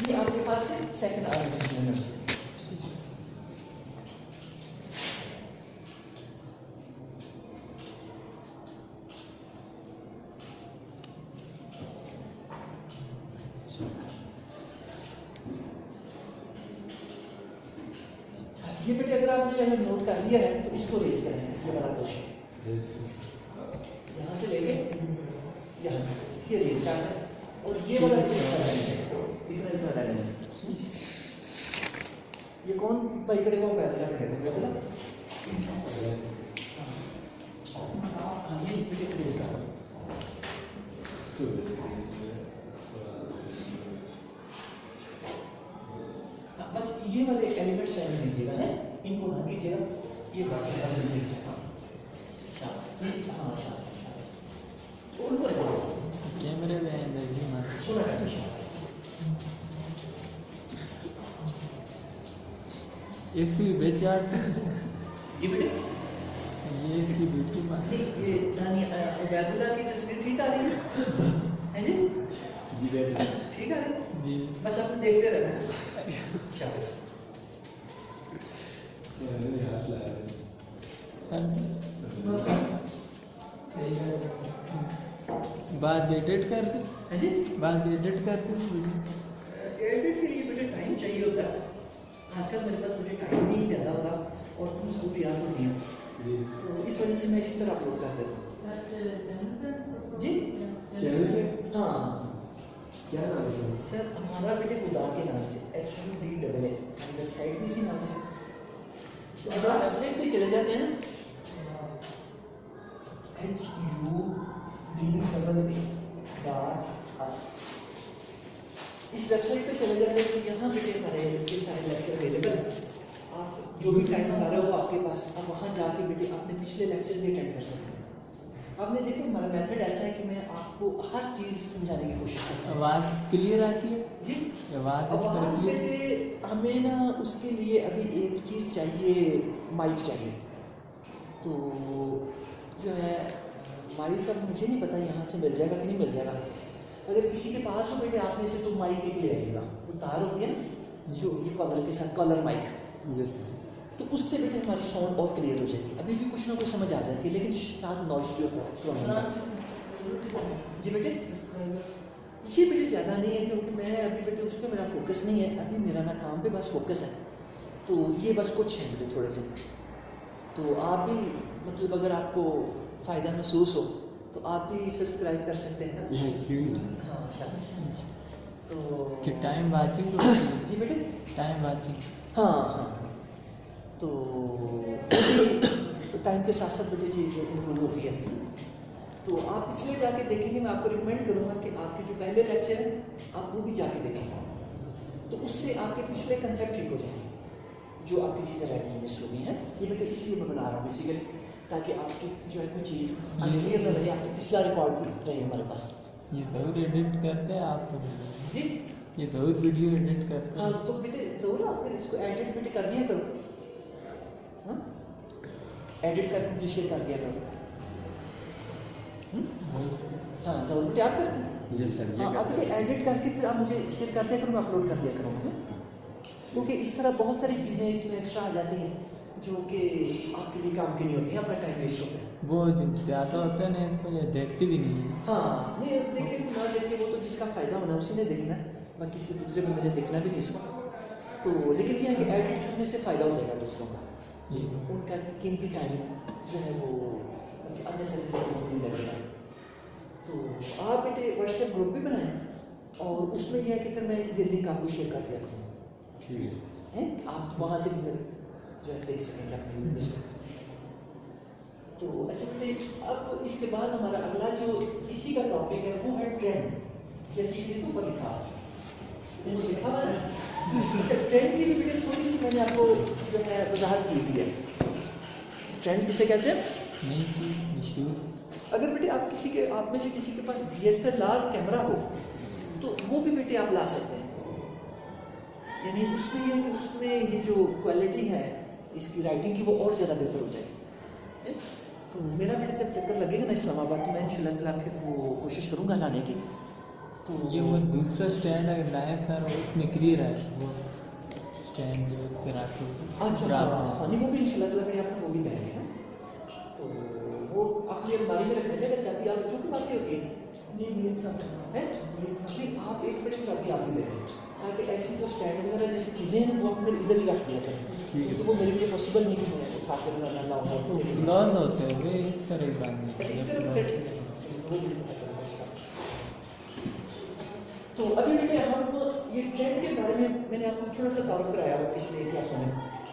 ये आपके पास है सेकंड आर्डर एनर्जी। ये बेटे अगर आपने यहाँ नोट कर लिया है तो इसको रेज करें, ये वाला क्वेश्चन
यस
यहाँ से लेके यहाँ ये रेज कर दें और ये वाला इतना इतना डालेंगे। ये कौन पाई करेगा? वो पैदल करेगा बेटा। हाँ ये बेटे रेज कर। बस ये वाले एलिमेंट्स रहने दीजिएगा, है इनको ना कीजिएगा, ये बाकी सब लीजिए। हाँ शाबाश, हाँ शाबाश, उनको रखो
कैमरे में एनर्जी मार।
सुना रखो। शाबाश,
इसकी बेचार
जी बेटे।
ये इसकी ब्यूटी मार।
ठीक, ये उबैदुल्लाह की तस्वीर ठीक आ रही है जी?
जी बेटा।
ठीक आ रही है,
जी
बस आप देखते रहना। शाबाश,
बाद एडिट कर दे।
है जी?
बाद एडिट कर दे वीडियो।
एडिट के लिए बेटे टाइम चाहिए होता है, आजकल मेरे पास बेटे टाइम नहीं ज़्यादा होता और तुम सूफियात होती हैं, तो इस वजह से मैं इसी तरह अपलोड कर देता हूँ। जी? हाँ
क्या नाम है?
सर हमारा बेटे खुदा के नाम से HUDAA, वेबसाइट भी इसी नाम से। तो अगर आप वेबसाइट पे चले जाते हैं ना HUDAA.us, इस वेबसाइट पे चले जाते हैं तो यहाँ बेटे हमारे ये सारे लेक्चर अवेलेबल हैं। आप जो भी टाइम आ रहा हो आपके पास, आप वहाँ जाके बेटे अपने पिछले लेक्चर भी अटेंड कर सकते हैं। आपने देखा हमारा मेथड ऐसा है कि मैं आपको हर चीज़ समझाने की कोशिश करता हूँ।
आवाज़ क्लियर आती है
जी?
आवाज़
आवाज़
क्लियर।
बेटे हमें ना उसके लिए अभी एक चीज़ चाहिए, माइक चाहिए। तो जो है माइक का मुझे नहीं पता यहाँ से मिल जाएगा कि नहीं मिल जाएगा। अगर किसी के पास हो बेटे आप में से तो माइक एक ले आइएगा, वो तार होती है ना जो ये कॉलर के साथ, कॉलर माइक,
यस
तो उससे बेटे हमारी साउंड और क्लियर हो जाएगी। अभी भी कुछ ना कुछ समझ आ जाती है लेकिन साथ नॉइस भी होता है surrounding का। जी बेटे, ये बेटे ज़्यादा नहीं है क्योंकि मैं अभी बेटे उस पर मेरा फोकस नहीं है, अभी मेरा ना काम पे बस फोकस है। तो ये बस कुछ है बेटे थोड़े से। तो आप भी मतलब अगर आपको फ़ायदा महसूस हो तो आप भी सब्सक्राइब कर सकते हैं ना। हाँ शाबाश। तो
टाइम वाचिंग
जी बेटे,
टाइम वाचिंग।
हाँ हाँ, तो टाइम के साथ साथ बेटे चीज़ इम्प्रूव होती है। तो आप इसलिए जाके देखेंगे, मैं आपको रिकमेंड करूँगा कि आपके जो पहले लेक्चर हैं आप वो भी जाके देखें, तो उससे आपके पिछले कंसेप्ट ठीक हो जाएंगे, जो आपकी चीज़ें रह गई हैं, मिस हो गई हैं। ये बेटे इसलिए मैं बना रहा हूँ बेसिकली, ताकि आपकी जो है कोई चीज़ अनक्लियर न रहे, आपका पिछला रिकॉर्ड भी रहे हमारे पास।
ये ज़रूर एडिट करते हैं आप
जी
ये ज़रूर वीडियो एडिट करते
हाँ,
हैं।
तो बेटे ज़रूर आप फिर इसको एडिट बेटे कर दिया करो, हाँ एडिट करके मुझे शेयर कर दिया करो। हाँ ज़रूर बेटे आप करते हैं।
Yes sir.
हाँ आप बेटे एडिट करके फिर आप मुझे शेयर कर दिया करो, मैं अपलोड कर दिया करूँगा। क्योंकि इस तरह बहुत सारी चीज़ें इसमें एक्स्ट्रा आ जाती हैं जो कि आपके लिए काम की नहीं होती है, आपका टाइम वेस्ट होता है।
वो जो ज़्यादा होता है ना इसको ये देखते भी नहीं है।
हाँ नहीं, देखिए ना देखिए, वो तो जिसका फ़ायदा होना है उसी ने देखना है, बाकी किसी दूसरे बंदे ने देखना भी नहीं इसको। तो लेकिन यह है कि एडिट करने से फ़ायदा हो जाएगा दूसरों का,
ये
उनका कीमती टाइम जो है वो अननेसेसरी चीज़ों में नहीं लगेगा। तो आप बेटे व्हाट्सएप ग्रुप भी बनाएं और उसमें यह है कि फिर मैं ये लिंक आपको शेयर कर दिया करूँगा,
ठीक है।
हैं आप वहाँ से भी फिर जो है देख सकेंगे अपनी वीडियो। तो अच्छा बेटे, अब इसके बाद हमारा अगला जो इसी का टॉपिक है वो है ट्रेंड। जैसे ये देखो ऊपर लिखा है, वो लिखा हुआ है ना, अच्छा ट्रेंड की भी बेटे थोड़ी सी मैंने आपको जो है वजाहत की हुई है। ट्रेंड किसे कहते हैं?
नई चीज़ मशहूर।
अगर बेटे आप किसी के, आप में से किसी के पास DSLR कैमरा हो तो वो भी बेटे आप ला सकते हैं। यानी उसमें ये है कि उसमें ये जो क्वालिटी है इसकी राइटिंग की वो और ज़्यादा बेहतर हो जाएगी। हैं? तो मेरा बेटे जब चक्कर लगेगा ना इस्लामाबाद तो मैं इंशाल्लाह ताला फिर वो कोशिश करूँगा लाने की। तो
ये वो दूसरा स्टैंड अगर लाए सर वो इसमें क्लियर है, वो स्टैंड जो इस पे रखे
अच्छा
बराबर
हाँ
है।
हाँ, नहीं वो भी इंशाल्लाह ताला बेटे आपको वो भी लाएंगे। हैं? तो वो अपनी अलमारी में रखा जाएगा, चाबी आप बच्चों के पास ही होती है हैं? नहीं आप एक मिनट चाबी आप भी ले लें, ताकि ऐसी जो स्टैंड वगैरह जैसी चीज़ें हैं वो हम फिर इधर ही रख दिया करें। तो वो मेरे लिए पॉसिबल नहीं कि मैं उठा कर लाऊंगा तो मेरे लिए।
लॉस होते हैं वे इस तरह की बात
अच्छा इस
नहीं
तरह बेटा ठीक है, चलिए, वो मुझे पता करूँगा उसका। तो अभी बेटे हम ये ट्रेंड के बारे में मैंने आपको थोड़ा सा तारुफ कराया हुआ पिछले क्लासों में।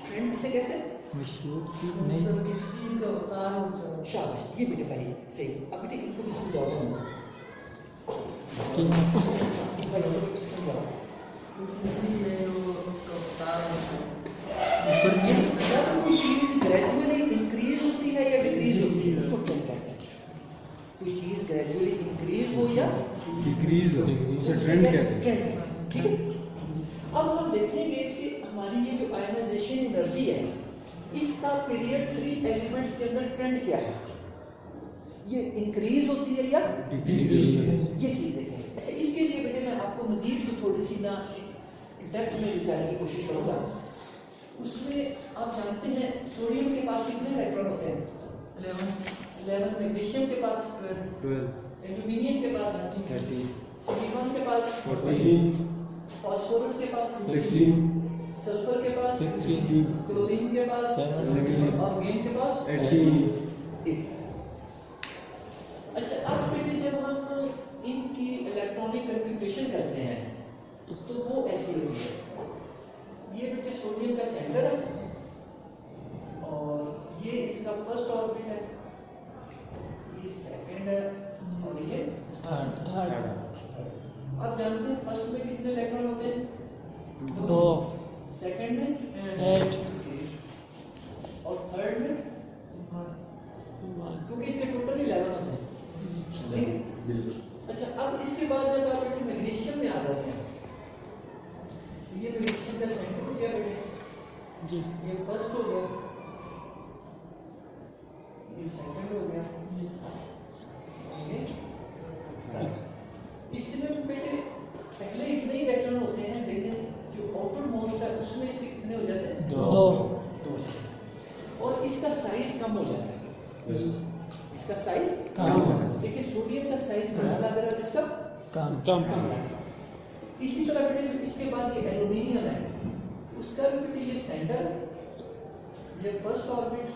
ट्रेंड किसे कहते हैं?
मशहूर चीज़ नहीं।
किस चीज़ का बता रहा हूँ
शाबाश, ये बेटे भाई सही। अब बेटे इनको भी समझाओ ना,
कि
भाई इनको भी समझाओ।
उसका बता रहा हूँ।
ऊपर
ये जब कोई चीज़ ग्रेजुअली इंक्रीज होती है या डिक्रीज होती है उसको ट्रेंड कहते हैं। कोई चीज़ ग्रेजुअली इंक्रीज हो या
डिक्रीज हो उसे ट्रेंड कहते हैं।
ट्रेंड कहते हैं, ठीक है। अब हम देखेंगे कि हमारी ये जो आयनाइजेशन एनर्जी है इसका पीरियड 3 एलिमेंट्स के अंदर ट्रेंड क्या है, ये इंक्रीज होती है या
डिक्रीज होती है।
ये चीज़ देखेंगे। अच्छा इसके लिए बेटे मैं आपको मजीद तो थोड़ी सी ना डेप्थ में ले जाने की कोशिश करूँगा। उसमें आप जानते हैं सोडियम के पास कितने इलेक्ट्रॉन होते हैं? 11। मैग्नीशियम के पास
12,
एल्यूमिनियम के पास
13,
सिलिकॉन के पास
14,
फास्फोरस के पास
16,
सल्फर के पास
16,
क्लोरीन के पास
17,
ऑर्गेन के पास
18।
अच्छा अब बेटे जब हम इनकी इलेक्ट्रॉनिक कन्फिग्रेशन करते हैं तो वो ऐसी होती है। ये बेटे सोडियम का सेंटर है और ये इसका फर्स्ट ऑर्बिट है, ये सेकंड है और ये
थर्ड।
आप जानते हैं फर्स्ट में कितने इलेक्ट्रॉन होते हैं?
2
सेकंड में
8
और थर्ड में, क्योंकि इसके टोटल 11 होते हैं, ठीक है।
बिल्कुल।
अच्छा अब इसके बाद जब आप बेटे मैग्नीशियम में आ जाते हैं, ये मैग्नीशियम का सेंटर हो गया बेटे,
जी
ये फर्स्ट हो गया, ये सेकंड हो गया, ये थर्ड। इसमें बेटे पहले इतने ही इलेक्ट्रॉन होते हैं, लेकिन जो आउटर मोस्ट है उसमें इसके कितने हो जाते हैं?
2
दो हो जाते हैं। और इसका साइज कम हो जाता है, इसका साइज
कम हो जाता
है।
देखिए सोडियम का साइज बड़ा लग रहा है और इसका
कम
कम लग रहा है। इसी तरह बेटे जो इसके बाद ये एल्यूमिनियम है उसका भी बेटे ये सेंटर है, ये फर्स्ट ऑर्बिट,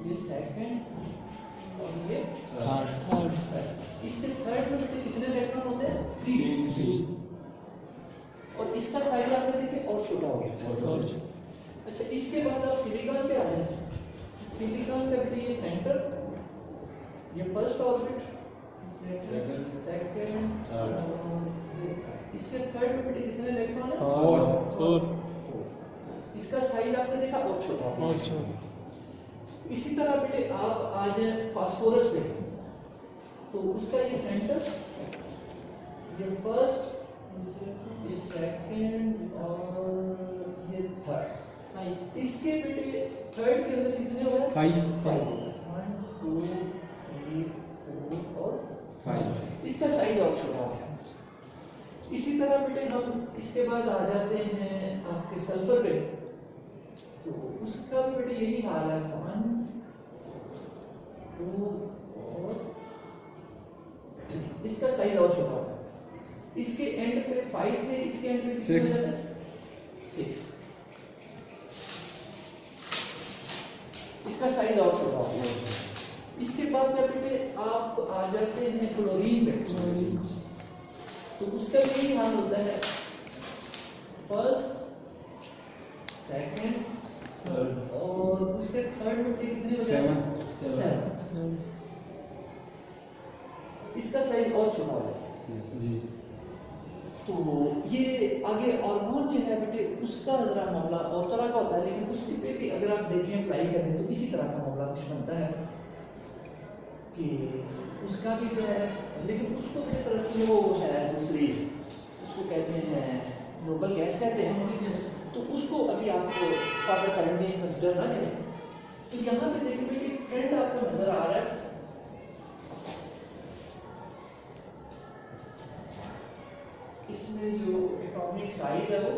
ये सेकंड और ये
थर्ड।
इसके थर्ड में बेटे कितने इलेक्ट्रॉन होते हैं? 3। और इसका साइज आपने देखे और छोटा हो गया। अच्छा इसके बाद आप सिलिकॉन पे आ जाए, सिलिकॉन का बेटे ये सेंटर, ये फर्स्ट ऑर्बिट, सेकंड और इसके थर्ड में बेटे कितने इलेक्ट्रॉन है?
4
इसका साइज आपने देखा और छोटा हो
और
गया। इसी तरह बेटे आप आ जाए फास्फोरस पे, तो उसका ये सेंटर, ये फर्स्ट, ये सेकंड और ये थर्ड। इसके बेटे थर्ड के अंदर कितने हुए?
5,
1 2 3 4 और
5।
इसका साइज और छोटा हो गया। इसी तरह बेटे हम इसके बाद आ जाते हैं आपके सल्फर पे, तो उसका भी बेटे यही हाल है, 1 2 और 3। इसका साइज और छोटा होगा। इसके एंड पे 5 थे, इसके एंड पे
6
6। इसका साइज और छोटा होगा। इसके बाद जब बेटे आप आ जाते हैं क्लोरीन पे, तो उसका यही हाल होता है, फर्स्ट, सेकंड और उसके थर्ड में कितने हो जाते हैं? 7। इसका साइज और छोटा हो जाता है।
जी।
तो ये आगे ऑर्गन जो है बेटे उसका जरा मामला और तरह का होता है, लेकिन उसकी पे भी अगर आप देखें अप्लाई करें तो इसी तरह का मामला कुछ बनता है कि उसका भी जो है, लेकिन उसको किस तरह से वो है दूसरी, उसको कहते हैं नोबल गैस कहते हैं, तो उसको अभी आप फर्दर टाइम में कंसिडर ना करें। तो यहाँ पे देखिए बेटे ट्रेंड आपको नजर आ रहा है, इसमें जो एटॉमिक साइज है वो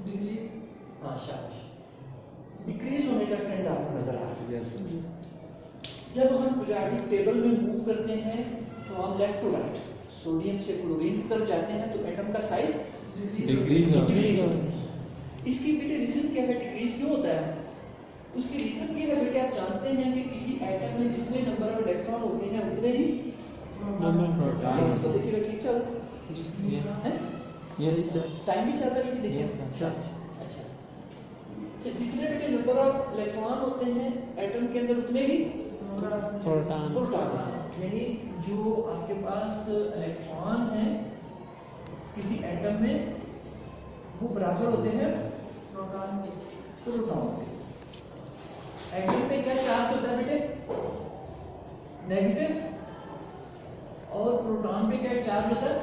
डिक्रीज,
हाँ शाबाश, डिक्रीज होने का ट्रेंड आपको नजर आ रहा है।
यस।
जब हम पीरियोडिक टेबल में मूव करते हैं from left to right, sodium से क्लोरीन की तरफ जाते हैं, तो एटम का साइज
डिक्रीज हो
डिक्रीज होता है। इसकी बेटे रीजन क्या है, डिक्रीज क्यों होता है? उसकी रीजन ये है बेटे, आप जानते हैं कि किसी एटम में जितने नंबर ऑफ इलेक्ट्रॉन होते हैं उतने ही
प्रोटॉन।
इसको देखिएगा, ठीक चल है,
ये
टाइम भी चल रहा है, ये भी देखिए। अच्छा, जितने बेटे नंबर ऑफ इलेक्ट्रॉन होते हैं एटम के अंदर उतने ही प्रोटॉन, यानी जो आपके पास इलेक्ट्रॉन है किसी एटम में वो बराबर होते हैं प्रोटॉन से। एटम पे क्या चार्ज होता है बेटे? नेगेटिव, और प्रोटॉन पे क्या चार्ज होता है?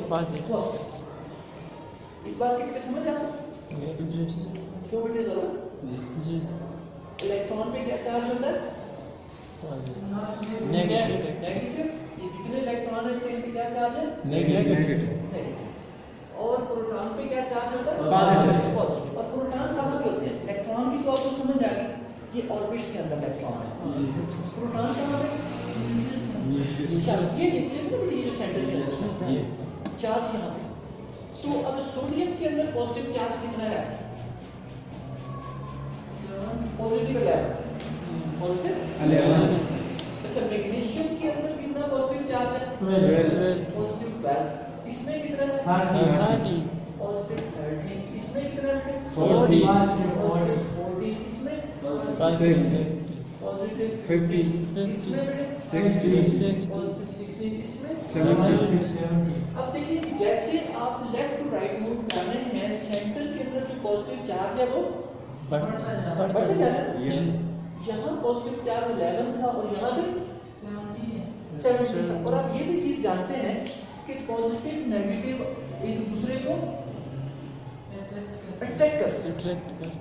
पॉजिटिव। इस बात की बेटे समझ आपको क्यों बेटे जरा?
जी
इलेक्ट्रॉन पे क्या चार्ज होता है? नेगेटिव। ये जितने इलेक्ट्रॉन है बेटे इनपे क्या चार्ज है? नेगेटिव। और प्रोटॉन पे क्या चार्ज होता है? पॉजिटिव। और प्रोटॉन कहाँ पे होते हैं? इलेक्ट्रॉन की तो आपको समझ आ गई, ये ऑर्बिट्स के अंदर इलेक्ट्रॉन है। प्रोटॉन कहाँ पे? ये न्यूक्लियस में बेटे, ये जो सेंटर के अंदर चार्ज यहाँ पे। तो अब सोडियम के अंदर पॉजिटिव चार्ज कितना है? पॉजिटिव 11। अच्छा, मैग्नीशियम के अंदर कितना पॉजिटिव चार्ज है?
12।
पॉजिटिव 12। इसमें कितना है?
30
पॉजिटिव 13। इसमें कितना है?
40
पॉजिटिव 40। इसमें पॉजिटिव
50।
इसमें बेटे
60।
पॉजिटिव 16। इसमें
70।
अब देखिए कि जैसे आप लेफ्ट टू राइट मूव कर रहे हैं, सेंटर के अंदर जो पॉजिटिव चार्ज है वो बढ़ते जा रहा है।
यस।
यहाँ पॉजिटिव चार्ज 11 था और यहाँ भी 70 था। और आप ये भी चीज जानते हैं कि पॉजिटिव नेगेटिव एक दूसरे को अट्रैक्ट करते हैं।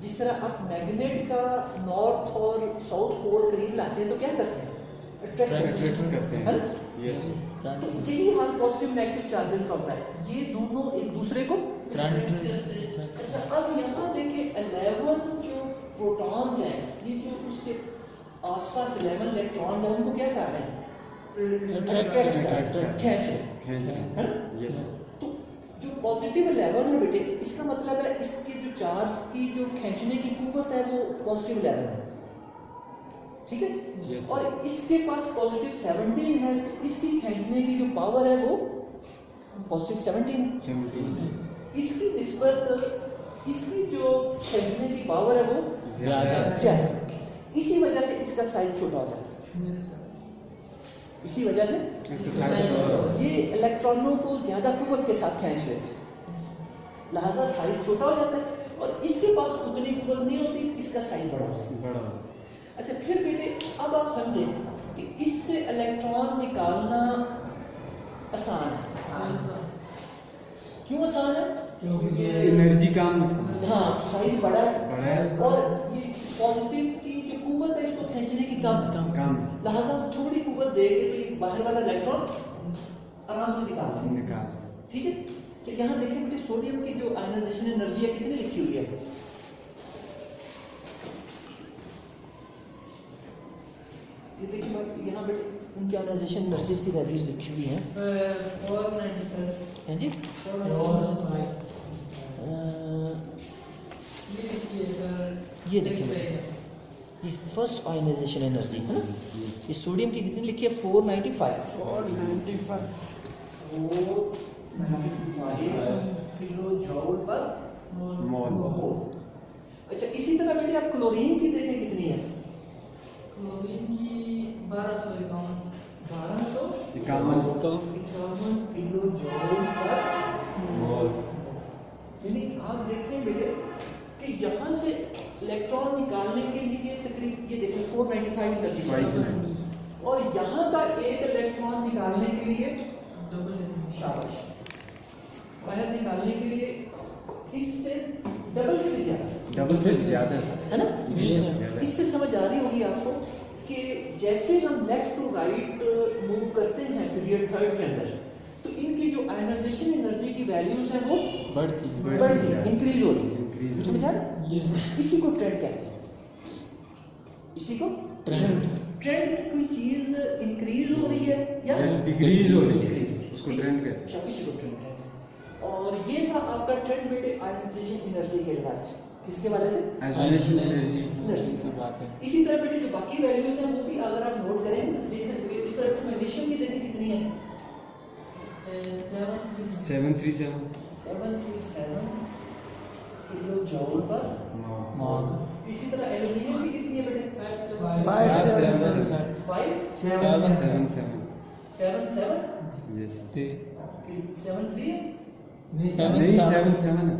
जिस तरह आप मैग्नेट का नॉर्थ और साउथ पोल करीब लाते हैं तो क्या करते हैं? अट्रैक्ट करते हैं, है ना?
यस।
तो यही हाल पॉजिटिव नेगेटिव चार्जेस का होता है, ये दोनों एक दूसरे को। अच्छा, अब यहाँ देखिए 11 जो प्रोटॉन्स हैं, ये जो उसके आसपास 11 इलेक्ट्रॉन्स हैं, उनको क्या कर रहे हैं? अट्रैक्ट कर रहे हैं, खींच रहे हैं, है ना?
यस।
तो जो पॉजिटिव 11 है बेटे, इसका मतलब है इसके जो चार्ज की जो खींचने की कुव्वत है वो पॉजिटिव 11 है, ठीक है?
Yes.
और इसके पास पॉजिटिव 17 है, तो इसकी खींचने की जो पावर है वो पॉजिटिव 17 है।
17।
इसकी निस्बत इसकी जो खींचने की पावर है वो ज्यादा। इसी वजह से इसका साइज छोटा हो जाता है। इसी वजह से
इसका साइज
ये इलेक्ट्रॉनों को ज्यादा कुव्वत के साथ खींच लेते हैं, लिहाजा साइज छोटा हो जाता है। और इसके पास उतनी कुव्वत नहीं होती, इसका साइज बड़ा हो जाता है।
बड़ा।
अच्छा, फिर बेटे अब आप समझें कि इससे इलेक्ट्रॉन निकालना आसान है। क्यों आसान है?
एनर्जी कम इसका।
हाँ, साइज बड़ा
बड़ा
है
है।
और ये पॉजिटिव की जो कुव्वत है इसको खींचने की कम है,
कम।
लिहाजा थोड़ी कुव्वत देके तो ये बाहर वाला इलेक्ट्रॉन आराम से निकाल लेंगे,
निकाल सकते।
ठीक है? तो यहाँ देखें बेटे, सोडियम की जो आयनाइजेशन एनर्जी है कितनी लिखी हुई है? ये देखिए मैम यहाँ बेटे इनकी आयनाइजेशन एनर्जीज की वैल्यूज लिखी हुई हैं।
495
हैं जी?
495 ये देखिए सर,
ये देखिए बेटे, ये फर्स्ट आयनाइजेशन एनर्जी है ना। ये सोडियम की कितनी लिखी है? 495 किलो जूल पर
मोल।
अच्छा इसी तरह बेटे आप क्लोरीन की देखें कितनी है?
क्लोरीन की 1251
इक्यावन तो
51 किलो जूल पर
मोल।
यानी आप देखें बेटे कि यहाँ से इलेक्ट्रॉन निकालने के लिए तकरीबन ये देखिए 495 एनर्जी चाहिए और यहाँ का एक इलेक्ट्रॉन निकालने के लिए
डबल
शाबाश बाहर निकालने के लिए इससे डबल से भी ज्यादा
डबल से ज्यादा है सर।
है ना।
जी, ज्यादा।
इससे समझ आ रही होगी आपको कि जैसे हम लेफ्ट टू राइट मूव करते हैं पीरियड थर्ड के अंदर तो इनकी जो आयनाइजेशन एनर्जी की वैल्यूज है वो
बढ़ती
बढ़ती है, इंक्रीज हो रही है।
Increase हो
समझ आ रहा है?
Yes.
इसी को ट्रेंड कहते हैं। इसी को
ट्रेंड
ट्रेंड की कोई चीज इंक्रीज हो रही है या
या डिक्रीज हो रही है,
डिक्रीज हो रही है।
उसको ट्रेंड कहते हैं।
अच्छा, इसी को ट्रेंड कहते हैं। और ये था आपका ट्रेंड बेटे आयनाइजेशन एनर्जी के हवाले से। किसके हवाले से?
Isolation energy.
एनर्जी
की बात है।
इसी तरह बेटे जो बाकी वैल्यूज हैं वो भी अगर आप नोट करें देखें इस तरह पे मैग्नीशियम की देखें कितनी है?
737
737 किलो जूल पर
मोल।
इसी तरह एल्यूमिनियम की कितनी है बेटे?
777
77
यस।
73 है।
नहीं 77 है।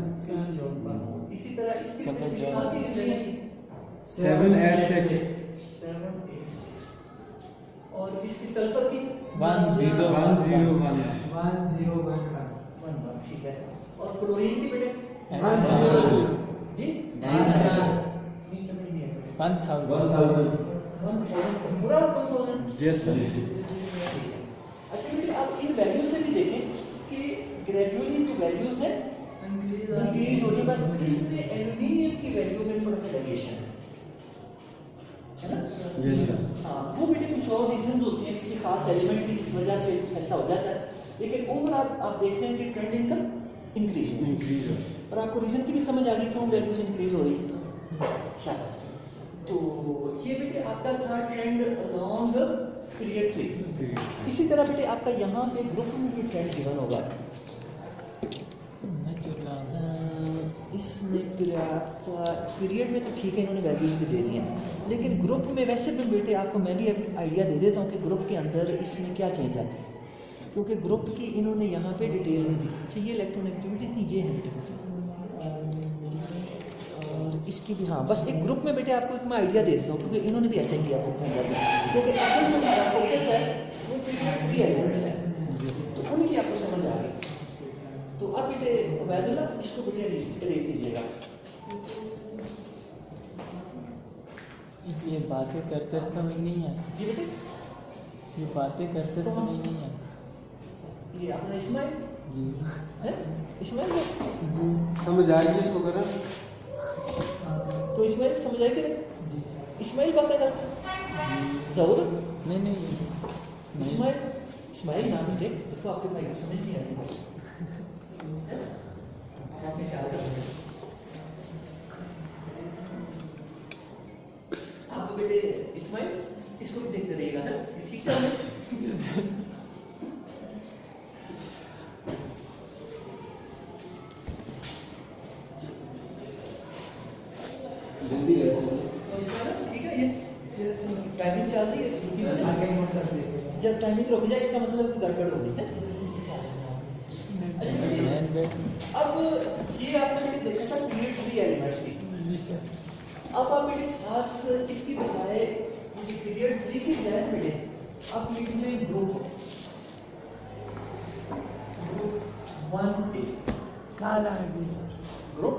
इसी तरह इसकी
कब तक
सिग्नल की कितनी है?
786
786 और इसकी सल्फर की
101
11 ठीक है। और क्लोरीन की बेटे जी नहीं समझ नहीं आया
1000
पूरा 1000
यस सर।
अच्छा बेटे आप इन वैल्यू से भी देखें कि ग्रेजुअली जो वैल्यूज है इंक्रीज हो रही है। बस इसमें एल्यूमिनियम की वैल्यू में थोड़ा सा डेविएशन है ना।
Yes sir.
हाँ वो बेटे कुछ और रीजन होती हैं किसी खास एलिमेंट की जिस वजह से कुछ ऐसा हो जाता है लेकिन ओवर आप देख रहे हैं कि ट्रेंड इनका इंक्रीज हो
इंक्रीज हो।
और आपको रीजन की भी समझ आ गई क्यों वैल्यूज इंक्रीज हो रही है। शाबाश। तो ये बेटे आपका था ट्रेंड अलोंग पीरियड 3। इसी तरह बेटे आपका यहाँ पे ग्रुप में भी ट्रेंड गिवन होगा। इसमें फिर आपका पीरियड में तो ठीक है इन्होंने वैल्यूज भी दे दी हैं लेकिन ग्रुप में वैसे भी बेटे आपको मैं भी एक आइडिया दे देता हूँ कि ग्रुप के अंदर इसमें क्या चेंज आती है क्योंकि ग्रुप की इन्होंने यहाँ पे डिटेल नहीं दी। अच्छा ये इलेक्ट्रॉन एक्टिविटी थी ये है बेटे और इसकी भी हाँ बस एक ग्रुप में बेटे आपको एक मैं आइडिया दे देता हूँ क्योंकि इन्होंने भी ऐसा ही किया बुक के अंदर क्योंकि असल जो हमारा फोकस है वो थ्री एलिमेंट्स है तो उनकी आपको समझ आ गई। तो अब बेटे उबैदुल्लाह इसको बेटे रेज कीजिएगा।
ये बातें करते समझ नहीं आती।
जी बेटे
ये बातें करते
तो हम-
समझ नहीं आती।
ये अपना इस्माइल
जी
है इस्माइल है?
समझ आएगी इसको करा।
तो इस्माइल समझ आए कि नहीं?
जी
इस्माइल बातें करते जरूर
नहीं
इस्माइल इस्माइल नाम है देखो आपके भाई को समझ नहीं आती है? आपने क्या करा? आपको बेटे इस्माइल इसको भी देखते रहिएगा ना ठीक है।
जल्दी
तो इसमें ना ठीक है ये टाइमिंग चल रही है रुकी ना। जब टाइमिंग रुक जाए इसका मतलब कि गड़बड़ होगी है। अच्छा बेटे, अब ये आपने बेटे देखा था पीरियड 3 एलिमेंट्स की।
जी सर।
अब आप बेटे साथ इसकी बजाय पीरियड 3 की बजाय ना बेटे आप लिख लें ग्रुप 1A
काला है सर।
ग्रुप।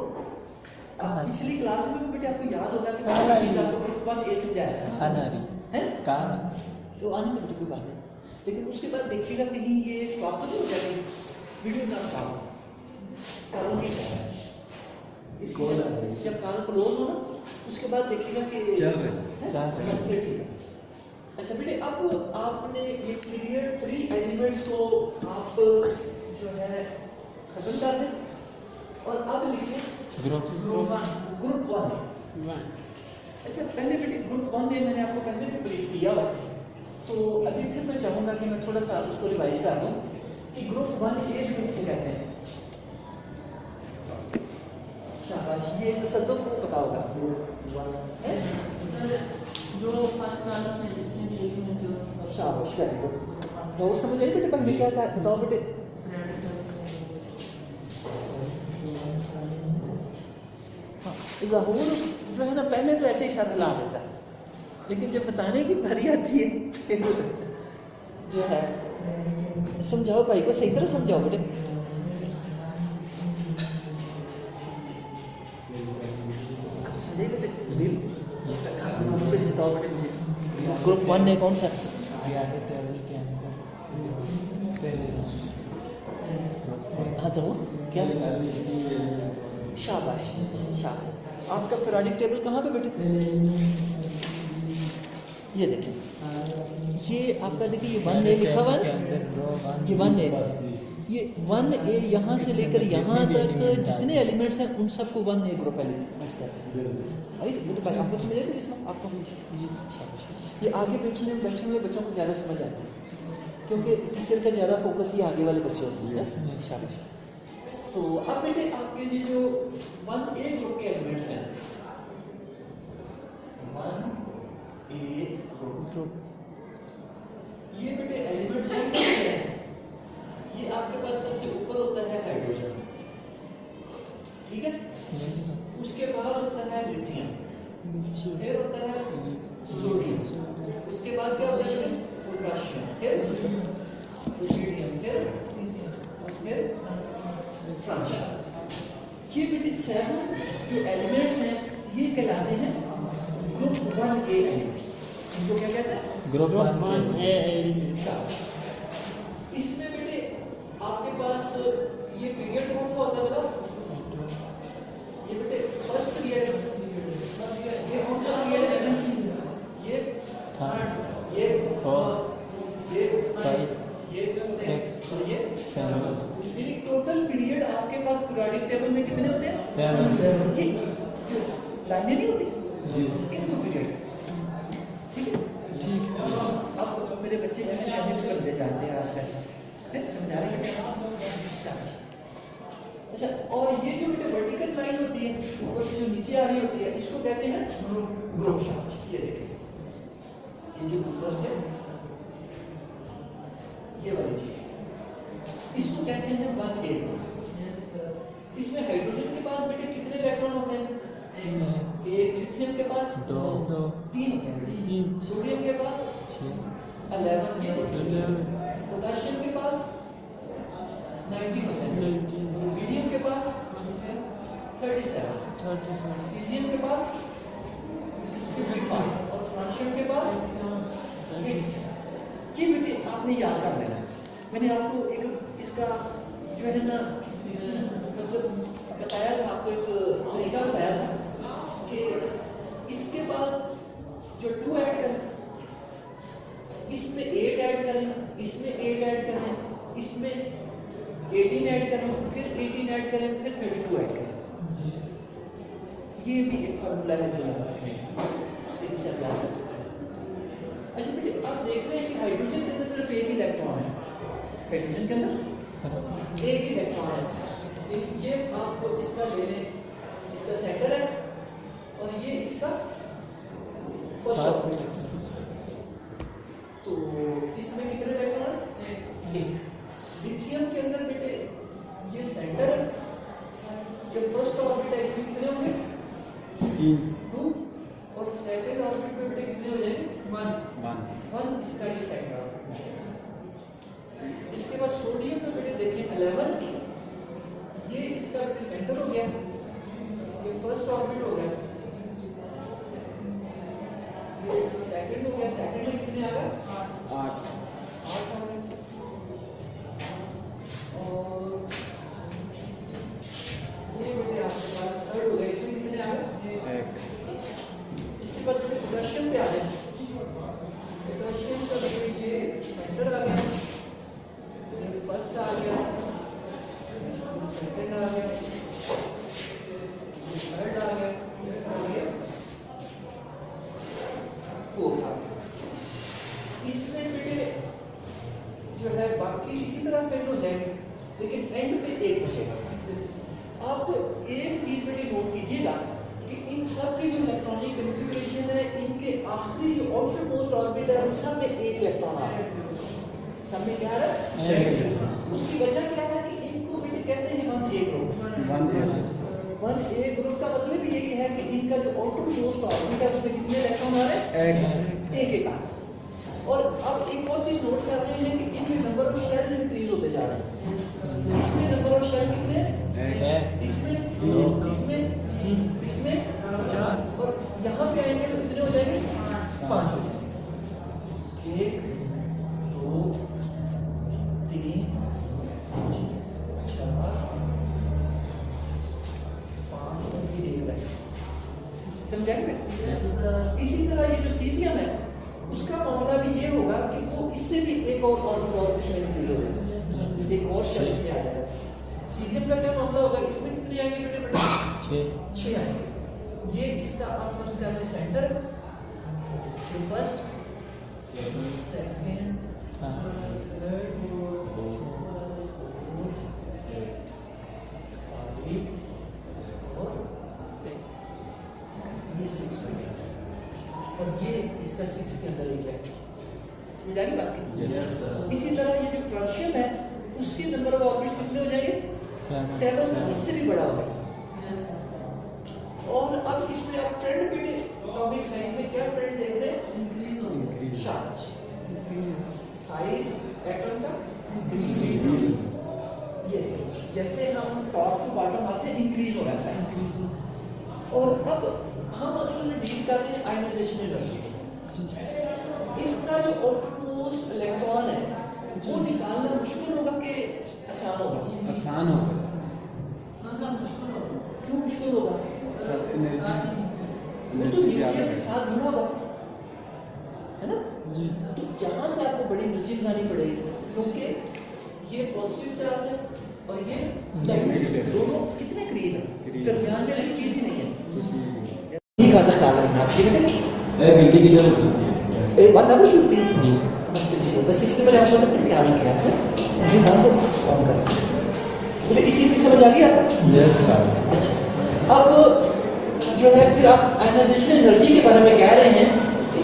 अब पिछली क्लास में भी बेटे आपको याद होगा कि
काला
चीज
है।
आपको ग्रुप 1A समझाया था
अनारी
है।
काला
तो आने तो बेटे कोई बात नहीं लेकिन उसके बाद देखिएगा कहीं ये स्टॉप तो नहीं हो जाएगी वीडियो ना स्टॉप करूँगी क्या है इसको जब कॉल क्लोज हो ना उसके बाद देखिएगा कि
चल रही है।
हैं?
चल रही है।
बस फिर ठीक है। अच्छा बेटे, अब आपने ये पीरियड 3 एलिमेंट्स को आप जो है खत्म कर दें और अब लिखें
ग्रुप
ग्रुप 1। अच्छा पहले बेटे ग्रुप 1 मैंने आपको पहले भी ब्रीफ किया हुआ, तो अभी फिर मैं चाहूँगा कि मैं थोड़ा सा उसको रिवाइज कर दूँ कि ग्रुप 1 ए किसे कहते हैं। शाबाश, ये तसद्दुक को पता होगा है?
जो फर्स्ट कॉलम में जितने भी एलिमेंट हैं उन सब
शाबाश, वेरी गुड। जोर समझ आई बेटे, पहले क्या था बताओ बेटे। हाँ, ज़हूर जो है ना पहले तो ऐसे ही सर हिला देता है, लेकिन जब बताने की बारी आती है फिर जो है समझाओ भाई को, सही तरह समझाओ बेटे। समझे बेटे बिल बताओ बेटे मुझे, ग्रुप 1 है कौन सा?
टेबल के अंदर पहले
हाँ तो क्या? शाबाश शाबाश। आपका पीरियोडिक टेबल कहाँ पे बेटे? ये देखिए, ये आपका देखिए ये 1A लिखा हुआ है, ये 1A, ये 1A यहाँ से लेकर यहाँ तक जितने एलिमेंट्स हैं उन सबको 1A ग्रुप एलिमेंट्स कहते हैं। भाई आपको समझ आएगी इसमें आपको? जी शाबाश। ये आगे बैठने वाले बच्चों को ज़्यादा समझ आता है, क्योंकि टीचर का ज़्यादा फोकस ये आगे वाले बच्चे होते हैं। शाबाश। तो अब बेटे आपके ये जो 1A ग्रुप के एलिमेंट्स हैं, 1A ग्रुप, ये बेटे एलिमेंट्स कौन से हैं? ये आपके पास सबसे ऊपर होता है हाइड्रोजन, ठीक है? उसके बाद होता है लिथियम, फिर होता है सोडियम, उसके बाद क्या होता है? पोटेशियम, फिर सोडियम, फिर फ्रांशियम। ये बेटे 7 जो एलिमेंट्स हैं ये कहलाते हैं ग्रुप 1A एलिमेंट्स। इनको क्या कहते हैं?
Group 1A elements.
इसमें बेटे आपके पास ये पीरियड कौन सा होता है बताओ? ये बेटे फर्स्ट पीरियड है। ये कौन सा पीरियड है? ये
थर्ड,
ये
फोर्थ,
ये
फाइव,
ये
सिक्स,
ये
सेवन।
यानी टोटल पीरियड आपके पास पीरियोडिक टेबल में कितने होते हैं?
7।
ये जो लाइनें नहीं होती इनको पीरियड, ठीक है? ठीक। अब मेरे बच्चे जो है केमिस्ट्री करते जाते हैं ऐसा समझा रहे बेटे। अच्छा, और ये जो बेटे वर्टिकल लाइन होती है ऊपर से जो नीचे आ रही होती है इसको कहते हैं ग्रुप। ये देखिए, ये जो ऊपर से ये वाली चीज इसको कहते हैं 1A ग्रुप। इसमें हाइड्रोजन के पास बेटे कितने इलेक्ट्रॉन होते हैं? एक। लिथियम के पास
2,
3 होते हैं।
3,
सोडियम के पास
6,
11। ये देखिए, पोटेशियम के पास 19 होते हैं। रुबिडियम के पास 37, सीजियम के पास 55 और फ्रांशियम के पास 87। ये बेटे आपने याद कर लेना। मैंने आपको एक इसका जो है ना मतलब बताया था, आपको एक तरीका बताया था कि इसके बाद जो 2 ऐड करें, इसमें 8 ऐड करें, इसमें 8 ऐड करें, इसमें 18 ऐड करें, फिर 18 ऐड करें, फिर 32 ऐड करें। ये भी एक फार्मूला है जो याद रखने का, इससे आप याद रख सकते हैं। अच्छा बेटे, आप देख रहे हैं कि हाइड्रोजन के अंदर सिर्फ एक ही इलेक्ट्रॉन है। हाइड्रोजन के अंदर एक ही इलेक्ट्रॉन है। ये आपको इसका ले लें, इसका सेंटर है और ये इसका फर्स्ट ऑर्बिट। तो इसमें कितने इलेक्ट्रॉन है? एक। लिथियम के अंदर बेटे ये सेंटर है, ये फर्स्ट ऑर्बिट है, इसमें कितने होंगे?
3,
2 और सेकंड ऑर्बिट में बेटे कितने हो जाएंगे? 1। इसका ये सेकंड ऑर्बिट। इसके बाद सोडियम में बेटे देखें 11, ये इसका बेटे सेंटर हो गया, ये फर्स्ट ऑर्बिट हो गया, ये सेकंड हो गया, सेकंड में कितने आ गए? 8 आ गए। और ये बेटे आपके पास थर्ड हो गया, इसमें कितने आ गए? 1। इसके बाद पोटेशियम पे आ गए। 4th आ गया। इसमें बेटे जो है बाकी इसी तरह फिल हो जाएंगे, लेकिन एंड पे एक बचेगा। आप एक चीज बेटे नोट कीजिएगा कि इन सब की जो इलेक्ट्रॉनिक कॉन्फ़िगरेशन है, इनके आखिरी जो आउटर मोस्ट ऑर्बिट है, उन सब में एक इलेक्ट्रॉन आ रहा है। सब में क्या आ रहा है? उसकी वजह क्या है कि इनको बेटे कहते हैं हम ए ग्रुप। 1A ग्रुप का मतलब यही है कि इनका जो आउटर मोस्ट ऑर्बिट है उसमें कितने इलेक्ट्रॉन आ रहे हैं? एक आ रहे हैं। और अब एक और चीज नोट कर रहे हैं कि इनमें नंबर ऑफ शेल्स इंक्रीज होते जा रहे हैं। इसमें नंबर ऑफ शेल कितने हैं? इसमें इसमें 4, और यहाँ पे आएंगे तो कितने हो जाएंगे? 5 हो जाएंगे। 1 2 3 4 5 और ये 1 इलेक्ट्रॉन। समझाएंगे? इसी तरह ये जो सीजियम है उसका मामला भी ये होगा कि वो इससे भी एक और ऑर्बिट और उसमें इंक्रीज हो जाएगा, एक और शेल उसमें आ जाएगा। सीजियम का क्या मामला होगा? इसमें कितने आएंगे बेटे? 6 आएंगे। ये इसका आप फर्ज कर लें सेंटर, फर्स्ट सेकंड थर्ड ये 6 हो गया, और ये इसका 6 के अंदर एक इलेक्ट्रॉन। समझ आ गई बात की?
Yes, sir.
इसी तरह ये जो फ्रशियम है उसके नंबर ऑफ ऑर्बिट्स कितने हो जाएंगे? 7, इससे भी बड़ा हो जाएगा। और अब इसमें आप ट्रेंड बेटे एटॉमिक साइज में क्या ट्रेंड देख रहे हैं?
इंक्रीज हो
Increase.
शाबाश। साइज एटम का इंक्रीज। ये देखिए, जैसे हम टॉप टू बॉटम आते हैं इंक्रीज हो रहा है साइज। और अब हम असल में डील कर रहे हैं आयनाइजेशन एनर्जी। इसका जो आउटरमोस्ट इलेक्ट्रॉन है वो निकालना मुश्किल होगा कि आसान होगा?
आसान होगा सर।
क्यों मुश्किल होगा?
सर
वो तो
एनर्जी ज़्यादा
न्यूक्लियस के
है।
साथ जुड़ा हुआ है ना? तो यहाँ से आपको बड़ी एनर्जी लगानी पड़ेगी, क्योंकि ये पॉजिटिव चार्ज है और ये नेगेटिव।
Negative।
दोनों कितने करीब है?
करीब।
दरमियान में कोई चीज ही नहीं है। ठीक आता ख्याल रखना आप जी बेटे।
घंटे की जरूरत होती है।
एक बात डबल की होती है बस से, बस इसलिए मैंने आपको अपने ख्याल रखे आपने समझे बंद ऑन कर बोले इस चीज़ की समझ आ गई आपको?
Yes sir.
अच्छा, अब जो है फिर आप आयनाइजेशन एनर्जी के बारे में कह रहे हैं,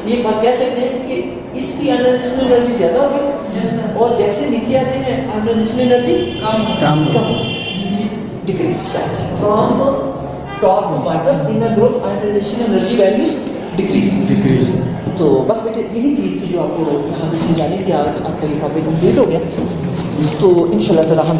ये बात कह सकते हैं कि इसकी आयनाइजेशन एनर्जी ज़्यादा होगी और जैसे नीचे आते हैं आयनाइजेशन एनर्जी
कम
decrease from top to bottom in a group ionization energy values decrease. तो बस बेटे यही चीज़ थी जो आपको समझानी थी। आज आपका ये टॉपिक कंप्लीट हो गया, तो इंशाल्लाह ताला हम